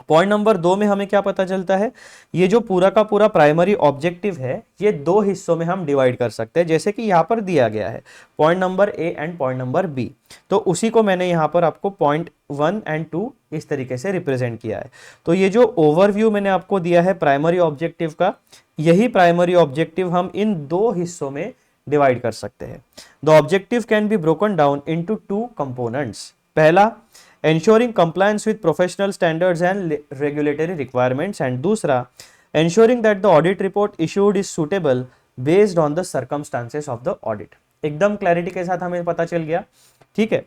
पॉइंट नंबर 2 में हमें क्या पता चलता है, ये जो पूरा का पूरा प्राइमरी ऑब्जेक्टिव है ये दो हिस्सों में हम डिवाइड कर सकते हैं, जैसे कि यहां पर दिया गया है point number A and point number B. तो उसी को मैंने यहां पर आपको पॉइंट 1 एंड 2 इस तरीके से रिप्रेजेंट किया है। तो ये जो ओवरव्यू मैंने आपको दिया है प्राइमरी ऑब्जेक्टिव का, यही प्राइमरी ऑब्जेक्टिव हम इन दो हिस्सों में डिवाइड कर सकते हैं। The objective can be broken down into two components. पहला, ensuring compliance with professional standards and regulatory requirements, and दूसरा, ensuring that the audit report issued is suitable based on the circumstances of the audit। एकदम clarity के साथ हमें पता चल गया, ठीक है।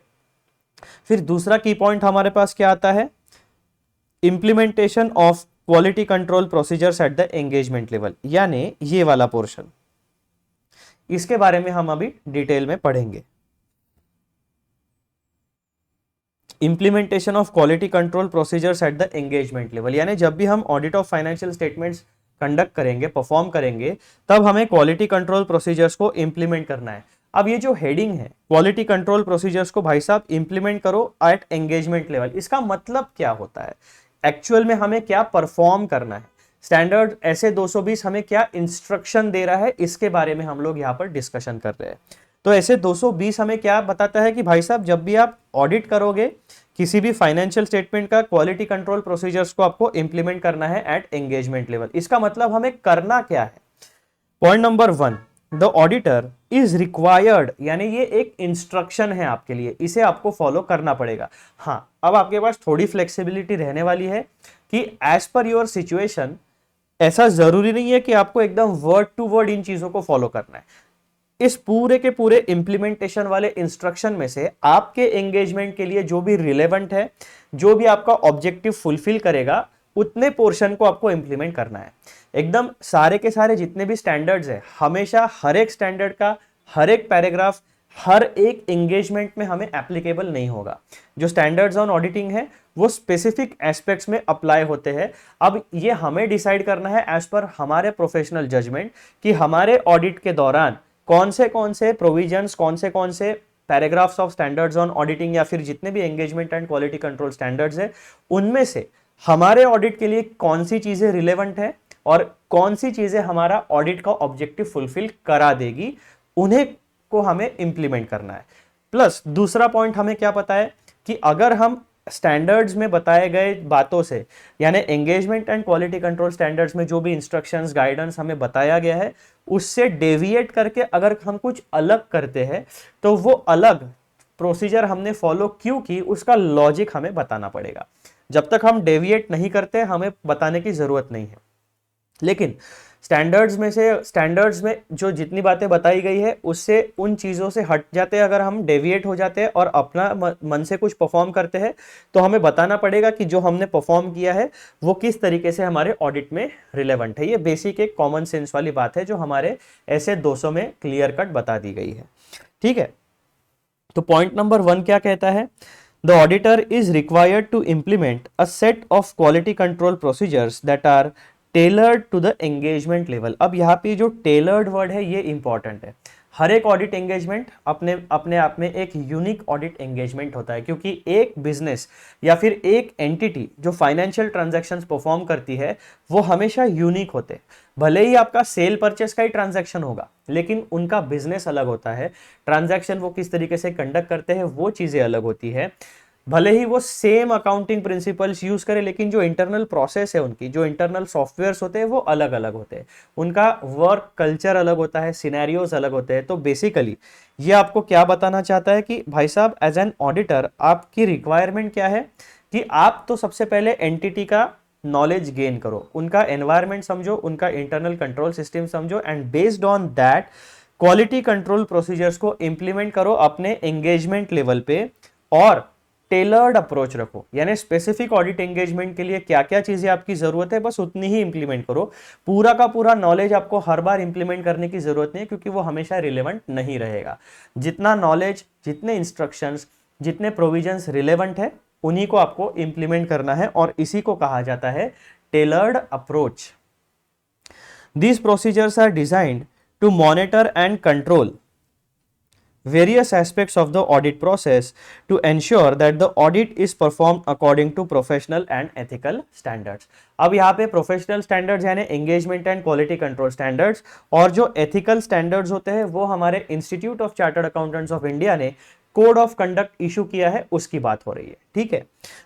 फिर दूसरा की पॉइंट हमारे पास क्या आता है, implementation of quality control procedures at the engagement level, यानी ये वाला पोर्शन, इसके बारे में हम अभी डिटेल में पढ़ेंगे। Implementation of quality control procedures at the engagement level, यानी जब भी हम audit of financial statements conduct करेंगे, परफॉर्म करेंगे, तब हमें क्वालिटी कंट्रोल प्रोसीजर्स को इंप्लीमेंट करना है। अब ये जो हेडिंग है क्वालिटी कंट्रोल प्रोसीजर्स को भाई साहब इंप्लीमेंट करो एट एंगेजमेंट लेवल, इसका मतलब क्या होता है, एक्चुअल में हमें क्या परफॉर्म करना है, स्टैंडर्ड ऐसे 220 हमें क्या इंस्ट्रक्शन दे रहा है, इसके बारे में हम लोग यहाँ पर डिस्कशन कर रहे हैं। तो ऐसे 220 हमें क्या बताता है कि भाई साहब जब भी आप ऑडिट करोगे किसी भी फाइनेंशियल स्टेटमेंट का, क्वालिटी कंट्रोल प्रोसीजर्स को आपको इंप्लीमेंट करना है एट एंगेजमेंट लेवल। इसका मतलब हमें करना क्या है, point number 1, the auditor is required, यानी ये एक इंस्ट्रक्शन है आपके लिए, इसे आपको फॉलो करना पड़ेगा। हाँ, अब आपके पास थोड़ी फ्लेक्सिबिलिटी रहने वाली है कि एज पर योर सिचुएशन, ऐसा जरूरी नहीं है कि आपको एकदम वर्ड टू वर्ड इन चीजों को फॉलो करना है। इस पूरे के पूरे इंप्लीमेंटेशन वाले इंस्ट्रक्शन में से आपके एंगेजमेंट के लिए जो भी रिलेवेंट है, जो भी आपका ऑब्जेक्टिव फुलफिल करेगा, उतने पोर्शन को आपको इंप्लीमेंट करना है। एकदम सारे के सारे जितने भी स्टैंडर्ड्स है, हमेशा हर एक स्टैंडर्ड का हर एक पैराग्राफ हर एक एंगेजमेंट में हमें एप्लीकेबल नहीं होगा। जो स्टैंडर्ड्स ऑन ऑडिटिंग है वो स्पेसिफिक एस्पेक्ट्स में अप्लाई होते हैं। अब ये हमें डिसाइड करना है एज पर हमारे प्रोफेशनल जजमेंट कि हमारे ऑडिट के दौरान कौन से प्रोविजंस, कौन से paragraphs of standards on auditing या फिर जितने भी engagement and quality control standards है, उनमें से हमारे ऑडिट के लिए कौन सी चीजें रिलेवेंट है और कौन सी चीजें हमारा ऑडिट का ऑब्जेक्टिव फुलफिल करा देगी, उन्हें को हमें इंप्लीमेंट करना है। प्लस दूसरा पॉइंट हमें क्या पता है कि अगर हम स्टैंडर्ड्स में बताए गए बातों से, यानी engagement and quality control standards में जो भी इंस्ट्रक्शंस, गाइडेंस हमें बताया गया है, उससे डेविएट करके अगर हम कुछ अलग करते हैं, तो वो अलग प्रोसीजर हमने फॉलो क्यों की, उसका लॉजिक हमें बताना पड़ेगा। जब तक हम डेविएट नहीं करते, हमें बताने की जरूरत नहीं है। लेकिन स्टैंडर्ड्स में जो जितनी बातें बताई गई है, उससे उन चीज़ों से हट जाते हैं, अगर हम डेविएट हो जाते हैं और अपना मन से कुछ परफॉर्म करते हैं, तो हमें बताना पड़ेगा कि जो हमने परफॉर्म किया है वो किस तरीके से हमारे ऑडिट में रिलेवेंट है। ये बेसिक एक कॉमन सेंस वाली बात है जो हमारे ऐसे 200 में क्लियर कट बता दी गई है, ठीक है। तो पॉइंट नंबर 1 क्या कहता है, the auditor is required to implement a set of quality control procedures that are tailored to the engagement level. अब यहाँ पे जो टेलर्ड वर्ड है ये इंपॉर्टेंट है। हर एक ऑडिट एंगेजमेंट अपने आप में एक यूनिक ऑडिट एंगेजमेंट होता है, क्योंकि एक बिजनेस या फिर एक एंटिटी जो फाइनेंशियल ट्रांजैक्शंस परफॉर्म करती है वो हमेशा यूनिक होते हैं। भले ही आपका सेल परचेस का ही ट्रांजैक्शन होगा, लेकिन उनका बिजनेस अलग होता है, ट्रांजैक्शन वो किस तरीके से कंडक्ट करते हैं वो चीज़ें अलग होती है। भले ही वो सेम अकाउंटिंग प्रिंसिपल्स यूज करें, लेकिन जो इंटरनल प्रोसेस है उनकी, जो इंटरनल सॉफ्टवेयर्स होते हैं वो अलग अलग होते हैं, उनका वर्क कल्चर अलग होता है, सिनेरियोज अलग होते हैं। तो बेसिकली ये आपको क्या बताना चाहता है कि भाई साहब एज एन ऑडिटर आपकी रिक्वायरमेंट क्या है कि आप तो सबसे पहले एंटिटी का नॉलेज गेन करो, उनका एनवायरमेंट समझो, उनका इंटरनल कंट्रोल सिस्टम समझो, and based on that quality control procedures को इंप्लीमेंट करो अपने एंगेजमेंट लेवल पे, और टेलर्ड अप्रोच रखो, यानी स्पेसिफिक ऑडिट एंगेजमेंट के लिए क्या क्या चीजें आपकी जरूरत है बस उतनी ही इंप्लीमेंट करो। पूरा का पूरा नॉलेज आपको हर बार इंप्लीमेंट करने की जरूरत नहीं है, क्योंकि वो हमेशा रिलेवेंट नहीं रहेगा। जितना नॉलेज, जितने इंस्ट्रक्शंस, जितने प्रोविजंस रिलेवेंट है उन्हीं को आपको इंप्लीमेंट करना है, और इसी को कहा जाता है tailored approach. These procedures are designed to monitor and control various aspects of the audit process to ensure that the audit is performed according to professional and ethical standards। अब यहाँ पे प्रोफेशनल स्टैंडर्ड्स यानी engagement and quality control standards, और जो ethical standards होते हैं वो हमारे institute of chartered accountants of India ने कोड ऑफ कंडक्ट इशू किया है, उसकी बात हो रही है। ठीक है,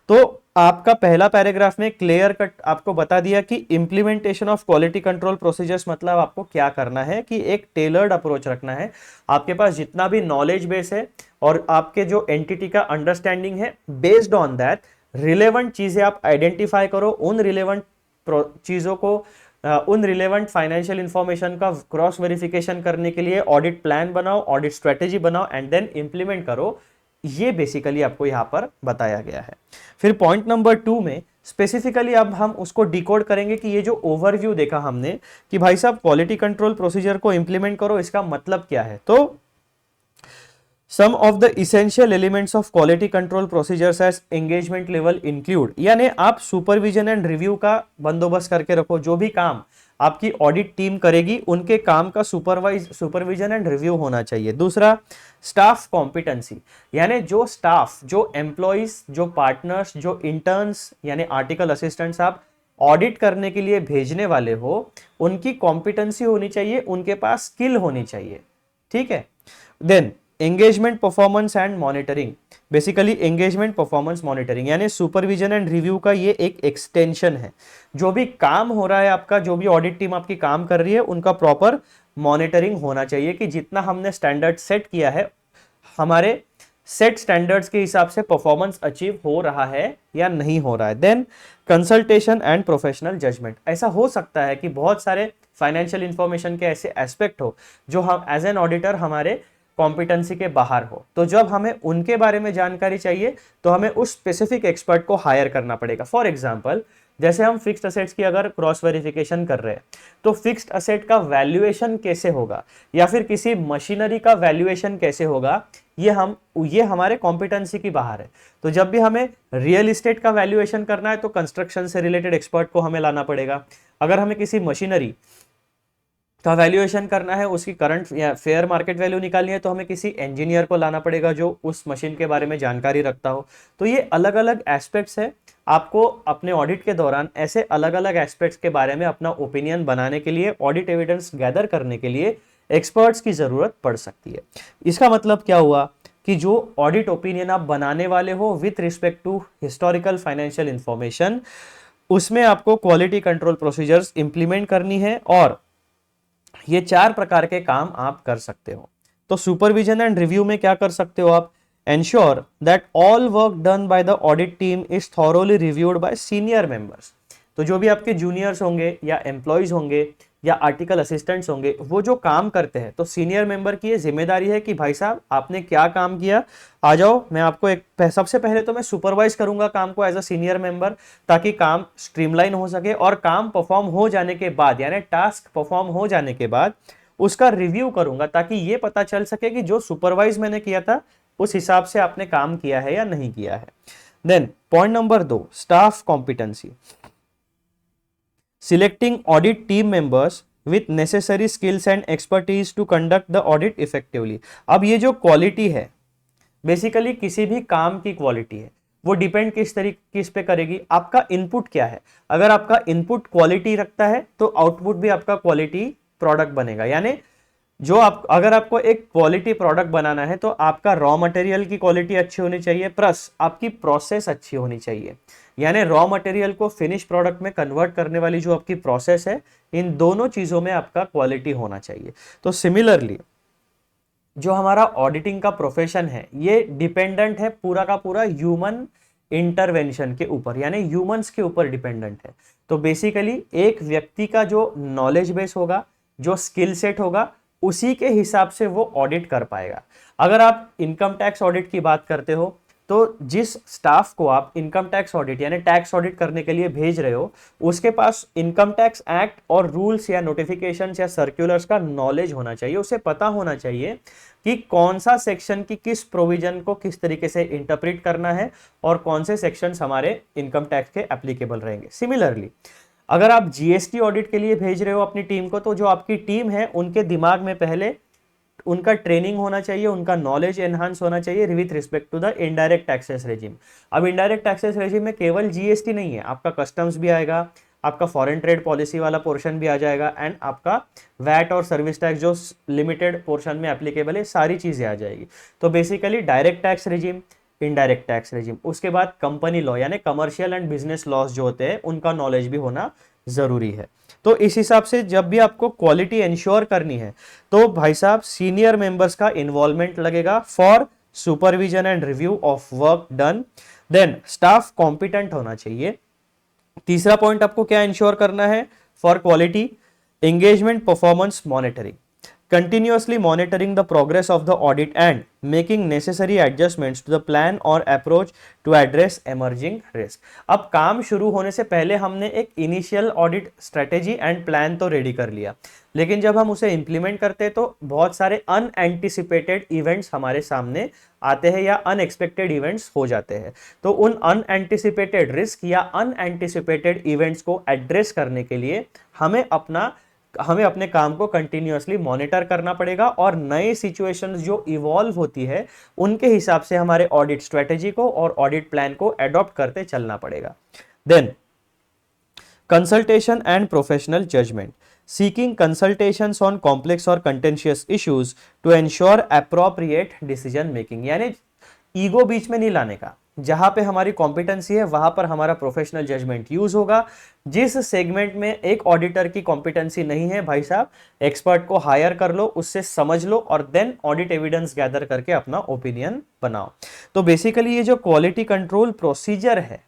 तो आपका पहला पैराग्राफ में क्लियर कट आपको बता दिया कि implementation of quality control procedures मतलब आपको क्या करना है, कि एक टेलर्ड अप्रोच रखना है। आपके पास जितना भी नॉलेज बेस है और आपके जो एंटिटी का अंडरस्टैंडिंग है, बेस्ड ऑन दैट रिलेवेंट चीजें आप आइडेंटिफाई करो, उन रिलेवेंट चीजों को, उन रिलेवेंट फाइनेंशियल इंफॉर्मेशन का क्रॉस वेरिफिकेशन करने के लिए ऑडिट प्लान बनाओ, ऑडिट स्ट्रेटेजी बनाओ एंड देन इंप्लीमेंट करो। ये बेसिकली आपको यहां पर बताया गया है। फिर पॉइंट नंबर 2 में स्पेसिफिकली अब हम उसको डिकोड करेंगे कि ये जो ओवरव्यू देखा हमने कि भाई साहब क्वालिटी कंट्रोल प्रोसीजर को इंप्लीमेंट करो, इसका मतलब क्या है। तो some of the essential elements of quality control procedures as engagement level include, यानी आप सुपरविजन एंड रिव्यू का बंदोबस्त करके रखो। जो भी काम आपकी ऑडिट टीम करेगी उनके काम का सुपरविजन एंड रिव्यू होना चाहिए। दूसरा, स्टाफ कॉम्पिटेंसी, यानी जो स्टाफ, जो एम्प्लॉइज, जो पार्टनर्स, जो इंटर्न्स यानी आर्टिकल असिस्टेंट्स आप ऑडिट करने के लिए भेजने वाले हो, उनकी कॉम्पिटेंसी होनी चाहिए, उनके पास स्किल होनी चाहिए। ठीक है, then engagement performance and monitoring, basically engagement performance monitoring यानी सुपरविजन एंड रिव्यू का ये एक एक्सटेंशन है। जो भी काम हो रहा है आपका, जो भी ऑडिट टीम आपकी काम कर रही है, उनका प्रॉपर मॉनिटरिंग होना चाहिए कि जितना हमने स्टैंडर्ड सेट किया है, हमारे सेट स्टैंडर्ड्स के हिसाब से परफॉर्मेंस अचीव हो रहा है या नहीं हो रहा है। Then consultation and professional judgement, ऐसा हो सकता है कि बहुत सारे फाइनेंशियल इंफॉर्मेशन के ऐसे एस्पेक्ट हो जो हम एज एन ऑडिटर हमारे कॉम्पिटेंसी के बाहर हो, तो जब हमें उनके बारे में जानकारी चाहिए तो हमें उस स्पेसिफिक एक्सपर्ट को हायर करना पड़ेगा। फॉर एग्जांपल, जैसे हम फिक्स्ड असेट्स की अगर क्रॉस वेरिफिकेशन कर रहे हैं तो फिक्स्ड असेट का वैल्यूएशन कैसे होगा या फिर किसी मशीनरी का वैल्यूएशन कैसे होगा, ये हमारे कॉम्पिटेंसी की बाहर है। तो जब भी हमें रियल एस्टेट का वैल्यूएशन करना है तो कंस्ट्रक्शन से रिलेटेड एक्सपर्ट को हमें लाना पड़ेगा। अगर हमें किसी मशीनरी का वैल्यूएशन करना है, उसकी करंट या फेयर मार्केट वैल्यू निकालनी है, तो हमें किसी इंजीनियर को लाना पड़ेगा जो उस मशीन के बारे में जानकारी रखता हो। तो ये अलग अलग एस्पेक्ट्स है। आपको अपने ऑडिट के दौरान ऐसे अलग अलग एस्पेक्ट्स के बारे में अपना ओपिनियन बनाने के लिए, ऑडिट एविडेंस गैदर करने के लिए एक्सपर्ट्स की जरूरत पड़ सकती है। इसका मतलब क्या हुआ कि जो ऑडिट ओपिनियन आप बनाने वाले हो with respect to historical financial information, उसमें आपको क्वालिटी कंट्रोल प्रोसीजर्स इंप्लीमेंट करनी है, और ये 4 प्रकार के काम आप कर सकते हो। तो सुपरविजन एंड रिव्यू में क्या कर सकते हो आप, ensure that all work done by the audit team is thoroughly reviewed by senior members. तो जो भी आपके जूनियर्स होंगे या एम्प्लॉयज होंगे या आर्टिकल असिस्टेंट्स होंगे, वो जो काम करते हैं, तो सीनियर मेंबर की ये जिम्मेदारी है कि भाई साहब आपने क्या काम किया, आ जाओ, मैं आपको सबसे पहले तो मैं सुपरवाइज करूंगा काम को एज अ सीनियर मेंबर, ताकि काम स्ट्रीमलाइन हो सके, और काम परफॉर्म हो जाने के बाद यानी टास्क परफॉर्म हो जाने के बाद उसका रिव्यू करूंगा, ताकि ये पता चल सके कि जो सुपरवाइज मैंने किया था उस हिसाब से आपने काम किया है या नहीं किया है। Then point number 2, staff competency, selecting audit team members with necessary skills and expertise to conduct the audit effectively। अब ये जो क्वालिटी है, बेसिकली किसी भी काम की क्वालिटी है, वो डिपेंड किस पे करेगी, आपका इनपुट क्या है। अगर आपका इनपुट क्वालिटी रखता है तो आउटपुट भी आपका क्वालिटी प्रोडक्ट बनेगा। यानी अगर आपको एक क्वालिटी प्रोडक्ट बनाना है तो आपका रॉ मटेरियल की क्वालिटी अच्छी होनी चाहिए, प्लस आपकी प्रोसेस अच्छी होनी चाहिए। यानी रॉ मटेरियल को फिनिश प्रोडक्ट में कन्वर्ट करने वाली जो आपकी प्रोसेस है, इन दोनों चीजों में आपका क्वालिटी होना चाहिए। तो सिमिलरली जो हमारा ऑडिटिंग का प्रोफेशन है, ये डिपेंडेंट है पूरा का पूरा ह्यूमन इंटरवेंशन के ऊपर, यानी ह्यूमंस के ऊपर डिपेंडेंट है। तो बेसिकली एक व्यक्ति का जो नॉलेज बेस होगा, जो स्किल सेट होगा, उसी के हिसाब से वो ऑडिट कर पाएगा। अगर आप इनकम टैक्स ऑडिट की बात करते हो तो जिस स्टाफ को आप इनकम टैक्स ऑडिट यानी टैक्स ऑडिट करने के लिए भेज रहे हो, उसके पास इनकम टैक्स एक्ट और रूल्स या नोटिफिकेशंस या सर्कुलर्स का नॉलेज होना चाहिए। उसे पता होना चाहिए कि कौन सा सेक्शन की किस प्रोविजन को किस तरीके से इंटरप्रेट करना है और कौन से सेक्शंस हमारे इनकम टैक्स के एप्लीकेबल रहेंगे। सिमिलरली अगर आप जीएसटी ऑडिट के लिए भेज रहे हो अपनी टीम को, तो जो आपकी टीम है उनके दिमाग में पहले उनका ट्रेनिंग होना चाहिए, उनका नॉलेज एनहांस होना चाहिए with respect to the indirect taxes regime. अब इनडायरेक्ट टैक्सेस रेजिम में केवल जीएसटी नहीं है, आपका कस्टम्स भी आएगा, आपका फॉरेन ट्रेड पॉलिसी वाला पोर्शन भी आ जाएगा, एंड आपका वैट और सर्विस टैक्स जो लिमिटेड पोर्शन में एप्लीकेबल है, सारी चीजें आ जाएगी। तो basically direct tax regime, indirect tax regime, उसके बाद कंपनी लॉ यानी कमर्शियल एंड बिजनेस लॉस जो होते हैं उनका नॉलेज भी होना जरूरी है। तो इस हिसाब से जब भी आपको क्वालिटी इंश्योर करनी है तो भाई साहब सीनियर मेंबर्स का इन्वॉल्वमेंट लगेगा for supervision and review of work done. Then staff competent होना चाहिए। तीसरा पॉइंट आपको क्या इंश्योर करना है for quality? Engagement performance monitoring, continuously monitoring the progress of the audit and making necessary adjustments to the plan or approach to address emerging risk। अब काम शुरू होने से पहले हमने एक initial audit strategy and plan तो रेडी कर लिया, लेकिन जब हम उसे इंप्लीमेंट करते हैं तो बहुत सारे अनएंटिसिपेटेड इवेंट्स हमारे सामने आते हैं या अनएक्सपेक्टेड इवेंट्स हो जाते हैं। तो उन अनएंटिसिपेटेड रिस्क या अनएंटिसिपेटेड इवेंट्स को एड्रेस करने के लिए हमें अपने काम को कंटिन्यूअसली मॉनिटर करना पड़ेगा और नए सिचुएशंस जो इवॉल्व होती है उनके हिसाब से हमारे ऑडिट स्ट्रेटेजी को और ऑडिट प्लान को एडॉप्ट करते चलना पड़ेगा। Then consultation and professional judgement, seeking consultations on complex और contentious issues to ensure appropriate decision making, यानी ईगो बीच में नहीं लाने का। जहां पे हमारी कॉम्पिटेंसी है वहां पर हमारा प्रोफेशनल जजमेंट यूज होगा। जिस सेगमेंट में एक ऑडिटर की कॉम्पिटेंसी नहीं है, भाई साहब एक्सपर्ट को हायर कर लो, उससे समझ लो और देन ऑडिट एविडेंस गैदर करके अपना ओपिनियन बनाओ। तो बेसिकली ये जो क्वालिटी कंट्रोल प्रोसीजर है,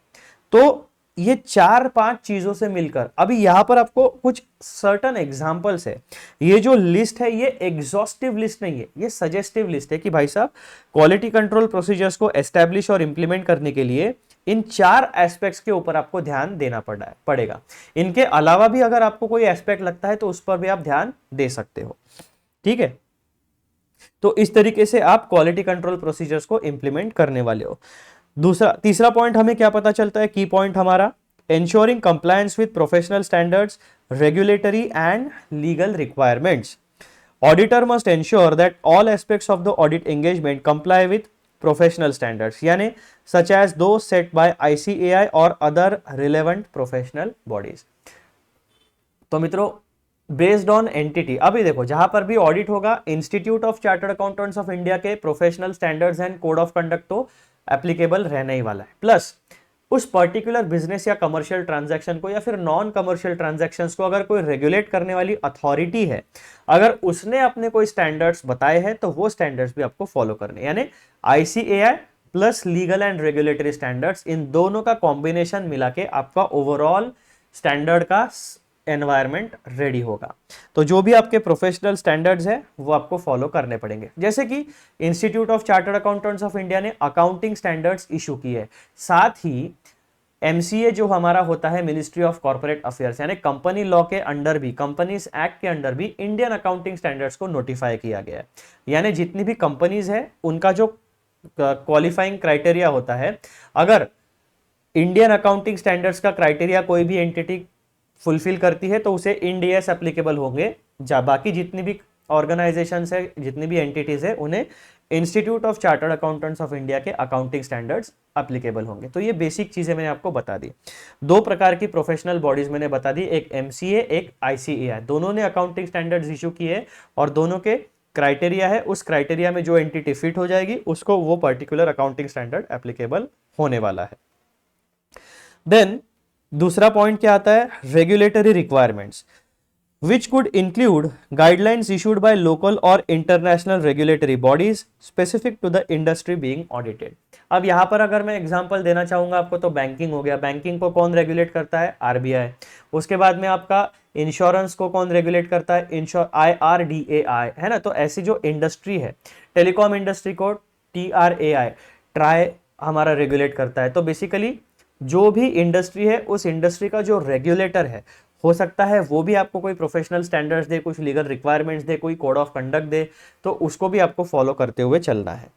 तो ये 4-5 चीजों से मिलकर, अभी यहां पर आपको कुछ सर्टन एग्जांपल्स है। ये जो लिस्ट है ये एग्जॉस्टिव लिस्ट नहीं है, ये सजेस्टिव लिस्ट है कि भाई साहब क्वालिटी कंट्रोल प्रोसीजर्स को एस्टैब्लिश और इंप्लीमेंट करने के लिए इन 4 एस्पेक्ट्स के ऊपर आपको ध्यान देना पड़ेगा। इनके अलावा भी अगर आपको कोई एस्पेक्ट लगता है तो उस पर भी आप ध्यान दे सकते हो। ठीक है, तो इस तरीके से आप क्वालिटी कंट्रोल प्रोसीजर्स को इंप्लीमेंट करने वाले हो। तीसरा पॉइंट हमें क्या पता चलता है? की पॉइंट हमारा ensuring compliance with professional standards, regulatory and legal requirements. Auditor must ensure that all aspects of the audit engagement comply with professional standards, यानी such as those set by ICAI or other relevant professional bodies। तो मित्रों based on entity, अभी देखो जहां पर भी audit होगा, institute of chartered accountants of India के professional standards and code of conduct तो एप्लीकेबल रहने ही वाला है, प्लस उस पर्टिकुलर बिजनेस या कमर्शियल ट्रांजैक्शन को या फिर नॉन कमर्शियल ट्रांजैक्शंस को अगर कोई रेगुलेट करने वाली अथॉरिटी है, अगर उसने अपने कोई स्टैंडर्ड्स बताए हैं तो वो स्टैंडर्ड्स भी आपको फॉलो करने, यानी ICAI plus legal and regulatory standards, इन दोनों का कॉम्बिनेशन मिला के आपका ओवरऑल स्टैंडर्ड का एनवायरमेंट रेडी होगा। तो जो भी आपके प्रोफेशनल स्टैंडर्ड्स है वो आपको फॉलो करने पड़ेंगे। जैसे कि institute of chartered accountants of India ने अकाउंटिंग स्टैंडर्ड्स इशू किए है, साथ ही एमसीए जो हमारा होता है मिनिस्ट्री ऑफ कॉर्पोरेट अफेयर्स, यानी कंपनी लॉ के अंडर भी, कंपनीज एक्ट के अंडर भी इंडियन अकाउंटिंग स्टैंडर्ड्स को नोटिफाई किया गया है। यानी जितनी भी कंपनीज है उनका जो क्वालिफाइंग क्राइटेरिया होता है, अगर इंडियन अकाउंटिंग स्टैंडर्ड्स का क्राइटेरिया कोई भी एंटिटी फुलफिल करती है तो उसे इंड एस एप्लीकेबल होंगे। बाकी जितनी भी ऑर्गेनाइजेशंस है, जितनी भी एंटिटीज है, उन्हें institute of chartered accountants of India के अकाउंटिंग स्टैंडर्ड्स एप्लीकेबल होंगे। तो ये बेसिक चीजें मैंने आपको बता दी। 2 प्रकार की प्रोफेशनल बॉडीज मैंने बता दी, एक एमसीए एक आईसीएआई, दोनों ने अकाउंटिंग स्टैंडर्ड्स इशू किए और दोनों के क्राइटेरिया है, उस क्राइटेरिया में जो एंटिटी फिट हो जाएगी उसको वो पर्टिकुलर अकाउंटिंग स्टैंडर्ड एप्लीकेबल होने वाला है। देन दूसरा पॉइंट क्या आता है? Regulatory requirements which could include guidelines issued by local or international regulatory bodies specific to the industry being audited। अब यहां पर अगर मैं एग्जांपल देना चाहूंगा आपको तो बैंकिंग हो गया। बैंकिंग को कौन रेगुलेट करता है? आरबीआई। उसके बाद में आपका इंश्योरेंस को कौन रेगुलेट करता है? IRDAI, है ना। तो ऐसी जो इंडस्ट्री है, टेलीकॉम इंडस्ट्री को TRAI, ट्राई हमारा रेगुलेट करता है। तो बेसिकली जो भी इंडस्ट्री है उस इंडस्ट्री का जो रेगुलेटर है, हो सकता है वो भी आपको कोई प्रोफेशनल स्टैंडर्ड्स दे, कुछ लीगल रिक्वायरमेंट्स दे, कोई कोड ऑफ कंडक्ट दे, तो उसको भी आपको फॉलो करते हुए चलना है।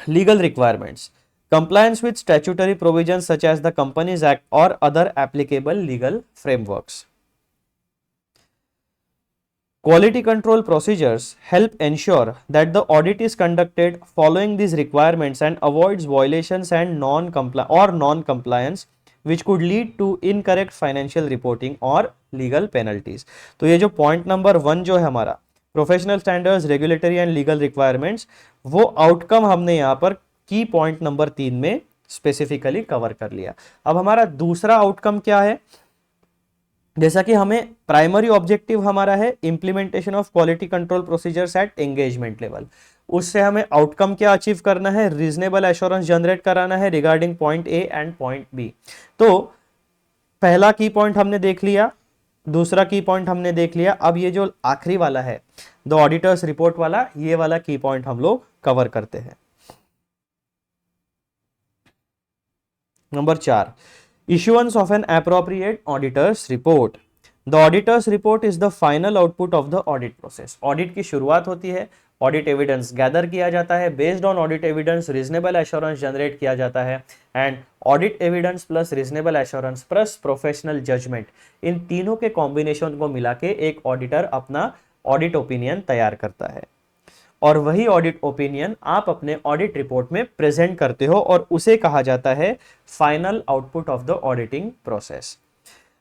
Legal requirements, compliance with statutory provisions such as the Companies Act or other applicable legal frameworks. Quality control procedures help ensure that the audit is conducted following these requirements and avoids violations and non-compliance which could lead to incorrect financial reporting or legal penalties. तो ये जो point number 1 जो है हमारा professional standards, regulatory and legal requirements, वो outcome हमने यहाँ पर की पॉइंट नंबर 3 में स्पेसिफिकली कवर कर लिया। अब हमारा दूसरा आउटकम क्या है? जैसा कि हमें प्राइमरी ऑब्जेक्टिव हमारा है implementation of quality control procedures at engagement level, उससे हमें आउटकम क्या अचीव करना है? रीजनेबल एश्योरेंस जनरेट कराना है regarding point A and point B. तो पहला की पॉइंट हमने देख लिया, दूसरा की पॉइंट हमने देख लिया। अब ये जो आखिरी वाला है द ऑडिटर्स रिपोर्ट वाला, ये वाला की पॉइंट हम लोग कवर करते हैं। Number 4, issuance of an appropriate auditor's report. The auditor's report is the final output of the audit process. Audit की शुरुआत होती है, ऑडिट एविडेंस गैदर किया जाता है, based on audit evidence reasonable assurance generate किया जाता है, and audit evidence plus reasonable assurance plus professional judgement, इन तीनों के कॉम्बिनेशन को मिला के एक ऑडिटर अपना ऑडिट ओपिनियन तैयार करता है, और वही ऑडिट ओपिनियन आप अपने ऑडिट रिपोर्ट में प्रेजेंट करते हो, और उसे कहा जाता है final output of the auditing process.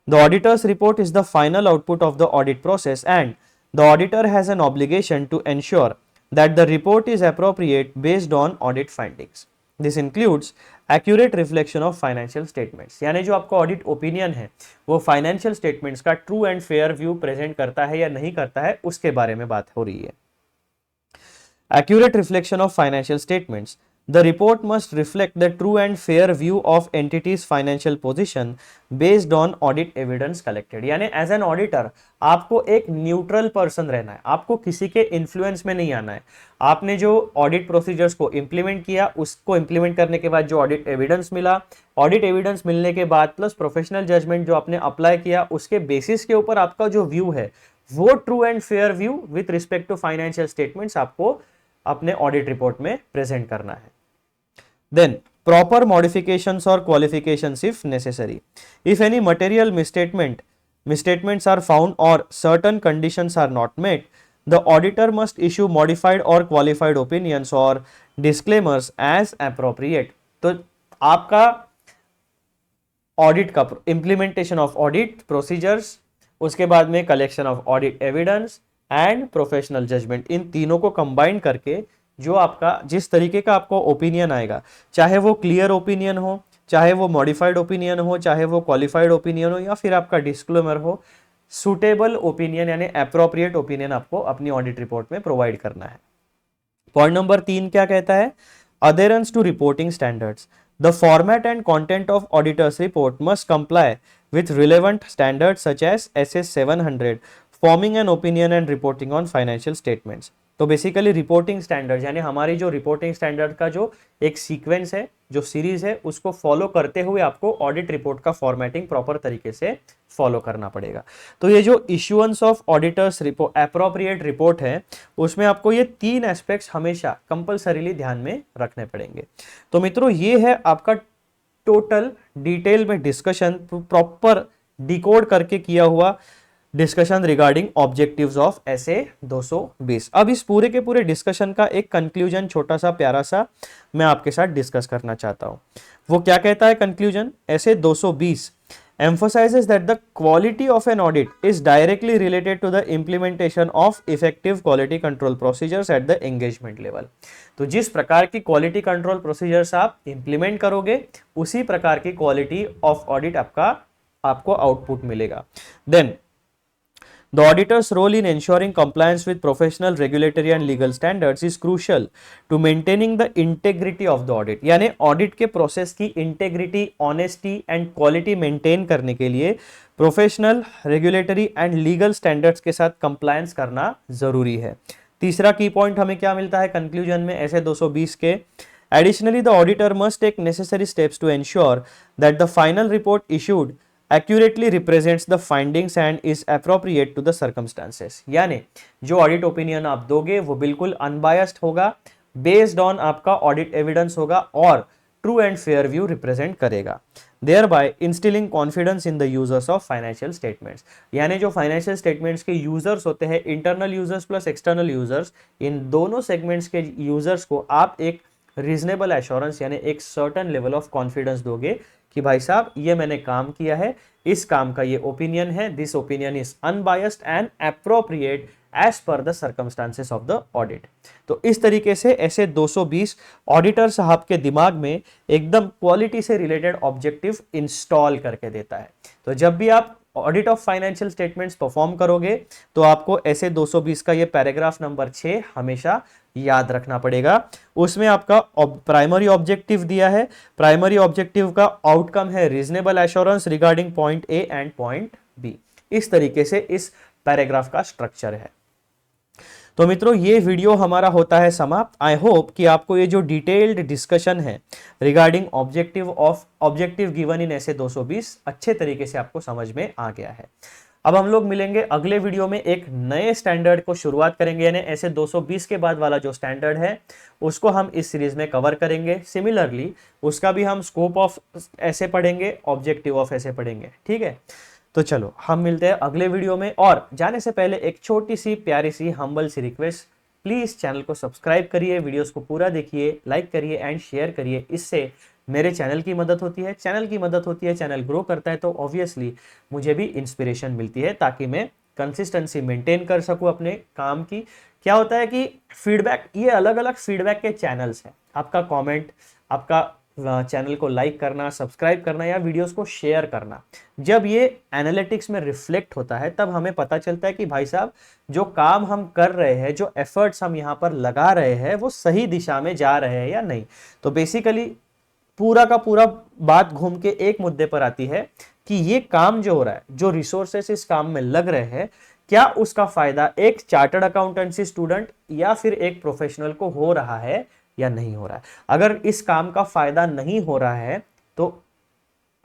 The auditor's report is the final output of the audit process and the auditor has an obligation to ensure that the report is appropriate based on audit findings. This includes accurate reflection of financial statements, यानी जो आपका audit opinion है वो financial statements का true and fair view present करता है या नहीं करता है, उसके बारे में बात हो रही है। Accurate reflection of financial statements. The report must reflect the true and fair view of entity's financial position based on audit evidence collected. यानी एज एन ऑडिटर आपको एक न्यूट्रल पर्सन रहना है, आपको किसी के इन्फ्लुएंस में नहीं आना है। आपने जो ऑडिट प्रोसीजर्स को इम्प्लीमेंट किया, उसको इम्प्लीमेंट करने के बाद जो ऑडिट एविडेंस मिला, ऑडिट एविडेंस मिलने के बाद प्लस प्रोफेशनल जजमेंट जो आपने अप्लाई किया, उसके बेसिस के ऊपर आपका जो व्यू है वो true and fair view with respect to financial statements आपको अपने ऑडिट रिपोर्ट में प्रेजेंट करना है। देन प्रॉपर मॉडिफिकेशंस और qualifications if necessary. If any material misstatements are found or certain conditions are not met, the auditor must issue modified or qualified opinions or disclaimers as appropriate. तो आपका audit का implementation of audit procedures, उसके बाद में collection of audit evidence and professional judgement, इन तीनों को combine करके जो आपका जिस तरीके का आपको ओपिनियन आएगा, चाहे वो क्लियर ओपिनियन हो, चाहे वो मॉडिफाइड ओपिनियन हो, चाहे वो क्वालिफाइड ओपिनियन हो, या फिर आपका डिस्क्लेमर हो, सुटेबल ओपिनियन यानी एप्रोप्रिएट ओपिनियन आपको अपनी ऑडिट रिपोर्ट में प्रोवाइड करना है। पॉइंट नंबर 3 क्या कहता है? Adherence to reporting standards. The format and content of auditor's report must comply with relevant standards such as SS 700, forming an opinion and reporting on financial statements. तो basically reporting standards यानी हमारी जो reporting standard का जो एक sequence है, जो series है, उसको फॉलो करते हुए आपको ऑडिट रिपोर्ट का फॉर्मेटिंग प्रॉपर तरीके से फॉलो करना पड़ेगा। तो ये जो issuance of auditor's report appropriate report है, उसमें आपको ये 3 एस्पेक्ट्स हमेशा कंपल्सरीली ध्यान में रखने पड़ेंगे। तो मित्रों, ये है आपका टोटल डिटेल में डिस्कशन, प्रॉपर डिकोड करके किया हुआ discussion regarding objectives of SA 220। अब इस पूरे के पूरे डिस्कशन का एक कंक्लूजन छोटा सा प्यारा सा मैं आपके साथ डिस्कस करना चाहता हूं। वो क्या कहता है conclusion? SA 220 emphasizes that the quality of an audit is directly related to the implementation of effective quality control procedures at the engagement level. तो जिस प्रकार की क्वालिटी कंट्रोल प्रोसीजर्स आप इंप्लीमेंट करोगे, उसी प्रकार की क्वालिटी ऑफ ऑडिट आपको आउटपुट मिलेगा। Then the auditor's role in ensuring compliance with professional, regulatory and legal standards is crucial to maintaining the integrity of the audit. यानी ऑडिट के process की integrity, honesty and quality maintain करने के लिए professional, regulatory and legal standards के साथ compliance करना जरूरी है। तीसरा की पॉइंट हमें क्या मिलता है कंक्लूजन में एसए 220 के? Additionally, the auditor must take necessary steps to ensure that the final report issued accurately represents the findings and is appropriate to the circumstances. यानी जो ऑडिट ओपिनियन आप दोगे वो बिल्कुल अनबायस्ड होगा, बेस्ड ऑन आपका ऑडिट एविडेंस होगा और true and fair view represent करेगा, thereby instilling confidence in the users of financial statements. यानी जो फाइनेंशियल स्टेटमेंट्स के यूजर्स होते हैं, internal users plus external users, इन दोनों सेगमेंट्स के यूजर्स को आप एक रीजनेबल एश्योरेंस यानी एक सर्टन लेवल ऑफ कॉन्फिडेंस दोगे कि भाई साहब ये मैंने काम किया है, इस काम का ये ओपिनियन है, this opinion is unbiased and appropriate as per the circumstances of the audit. तो इस तरीके से ऐसे 220 ऑडिटर साहब के दिमाग में एकदम क्वालिटी से रिलेटेड ऑब्जेक्टिव इंस्टॉल करके देता है। तो जब भी आप audit of financial statements perform करोगे तो आपको ऐसे 220 का ये पैराग्राफ नंबर 6 हमेशा याद रखना पड़ेगा। उसमें आपका प्राइमरी ऑब्जेक्टिव दिया है, प्राइमरी ऑब्जेक्टिव का आउटकम है reasonable assurance regarding point A and point B. इस तरीके से इस पैराग्राफ का स्ट्रक्चर है। तो मित्रों ये वीडियो हमारा होता है समाप्त। आई होप कि आपको ये जो डिटेल्ड डिस्कशन है रिगार्डिंग ऑब्जेक्टिव गिवन इन ऐसे 220 अच्छे तरीके से आपको समझ में आ गया है। अब हम लोग मिलेंगे अगले वीडियो में, एक नए स्टैंडर्ड को शुरुआत करेंगे, यानी ऐसे 220 के बाद वाला जो स्टैंडर्ड है उसको हम इस सीरीज में कवर करेंगे। सिमिलरली उसका भी हम स्कोप ऑफ ऐसे पढ़ेंगे, ऑब्जेक्टिव ऑफ ऐसे पढ़ेंगे। ठीक है, तो चलो हम मिलते हैं अगले वीडियो में। और जाने से पहले एक छोटी सी प्यारी सी हम्बल सी रिक्वेस्ट, प्लीज चैनल को सब्सक्राइब करिए, वीडियोस को पूरा देखिए, लाइक करिए एंड शेयर करिए। इससे मेरे चैनल की मदद होती है, चैनल ग्रो करता है, तो ऑब्वियसली मुझे भी इंस्पिरेशन मिलती है ताकि मैं कंसिस्टेंसी मेंटेन कर सकूं अपने काम की। क्या होता है कि फीडबैक, ये अलग अलग फीडबैक के चैनल्स हैं, आपका कमेंट, आपका चैनल को लाइक करना, सब्सक्राइब करना या वीडियोस को शेयर करना, जब ये एनालिटिक्स में रिफ्लेक्ट होता है तब हमें पता चलता है कि भाई साहब जो काम हम कर रहे हैं, जो एफर्ट्स हम यहाँ पर लगा रहे हैं वो सही दिशा में जा रहे हैं या नहीं। तो बेसिकली पूरा का पूरा बात घूम के एक मुद्दे पर आती है कि ये काम जो हो रहा है, जो रिसोर्सेस इस काम में लग रहे हैं, क्या उसका फायदा एक चार्टर्ड अकाउंटेंसी स्टूडेंट या फिर एक प्रोफेशनल को हो रहा है या नहीं हो रहा है। अगर इस काम का फायदा नहीं हो रहा है तो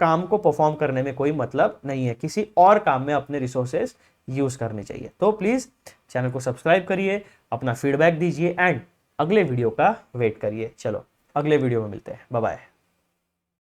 काम को परफॉर्म करने में कोई मतलब नहीं है, किसी और काम में अपने रिसोर्सेज यूज करने चाहिए। तो प्लीज चैनल को सब्सक्राइब करिए, अपना फीडबैक दीजिए एंड अगले वीडियो का वेट करिए। चलो अगले वीडियो में मिलते हैं, बाय बाय।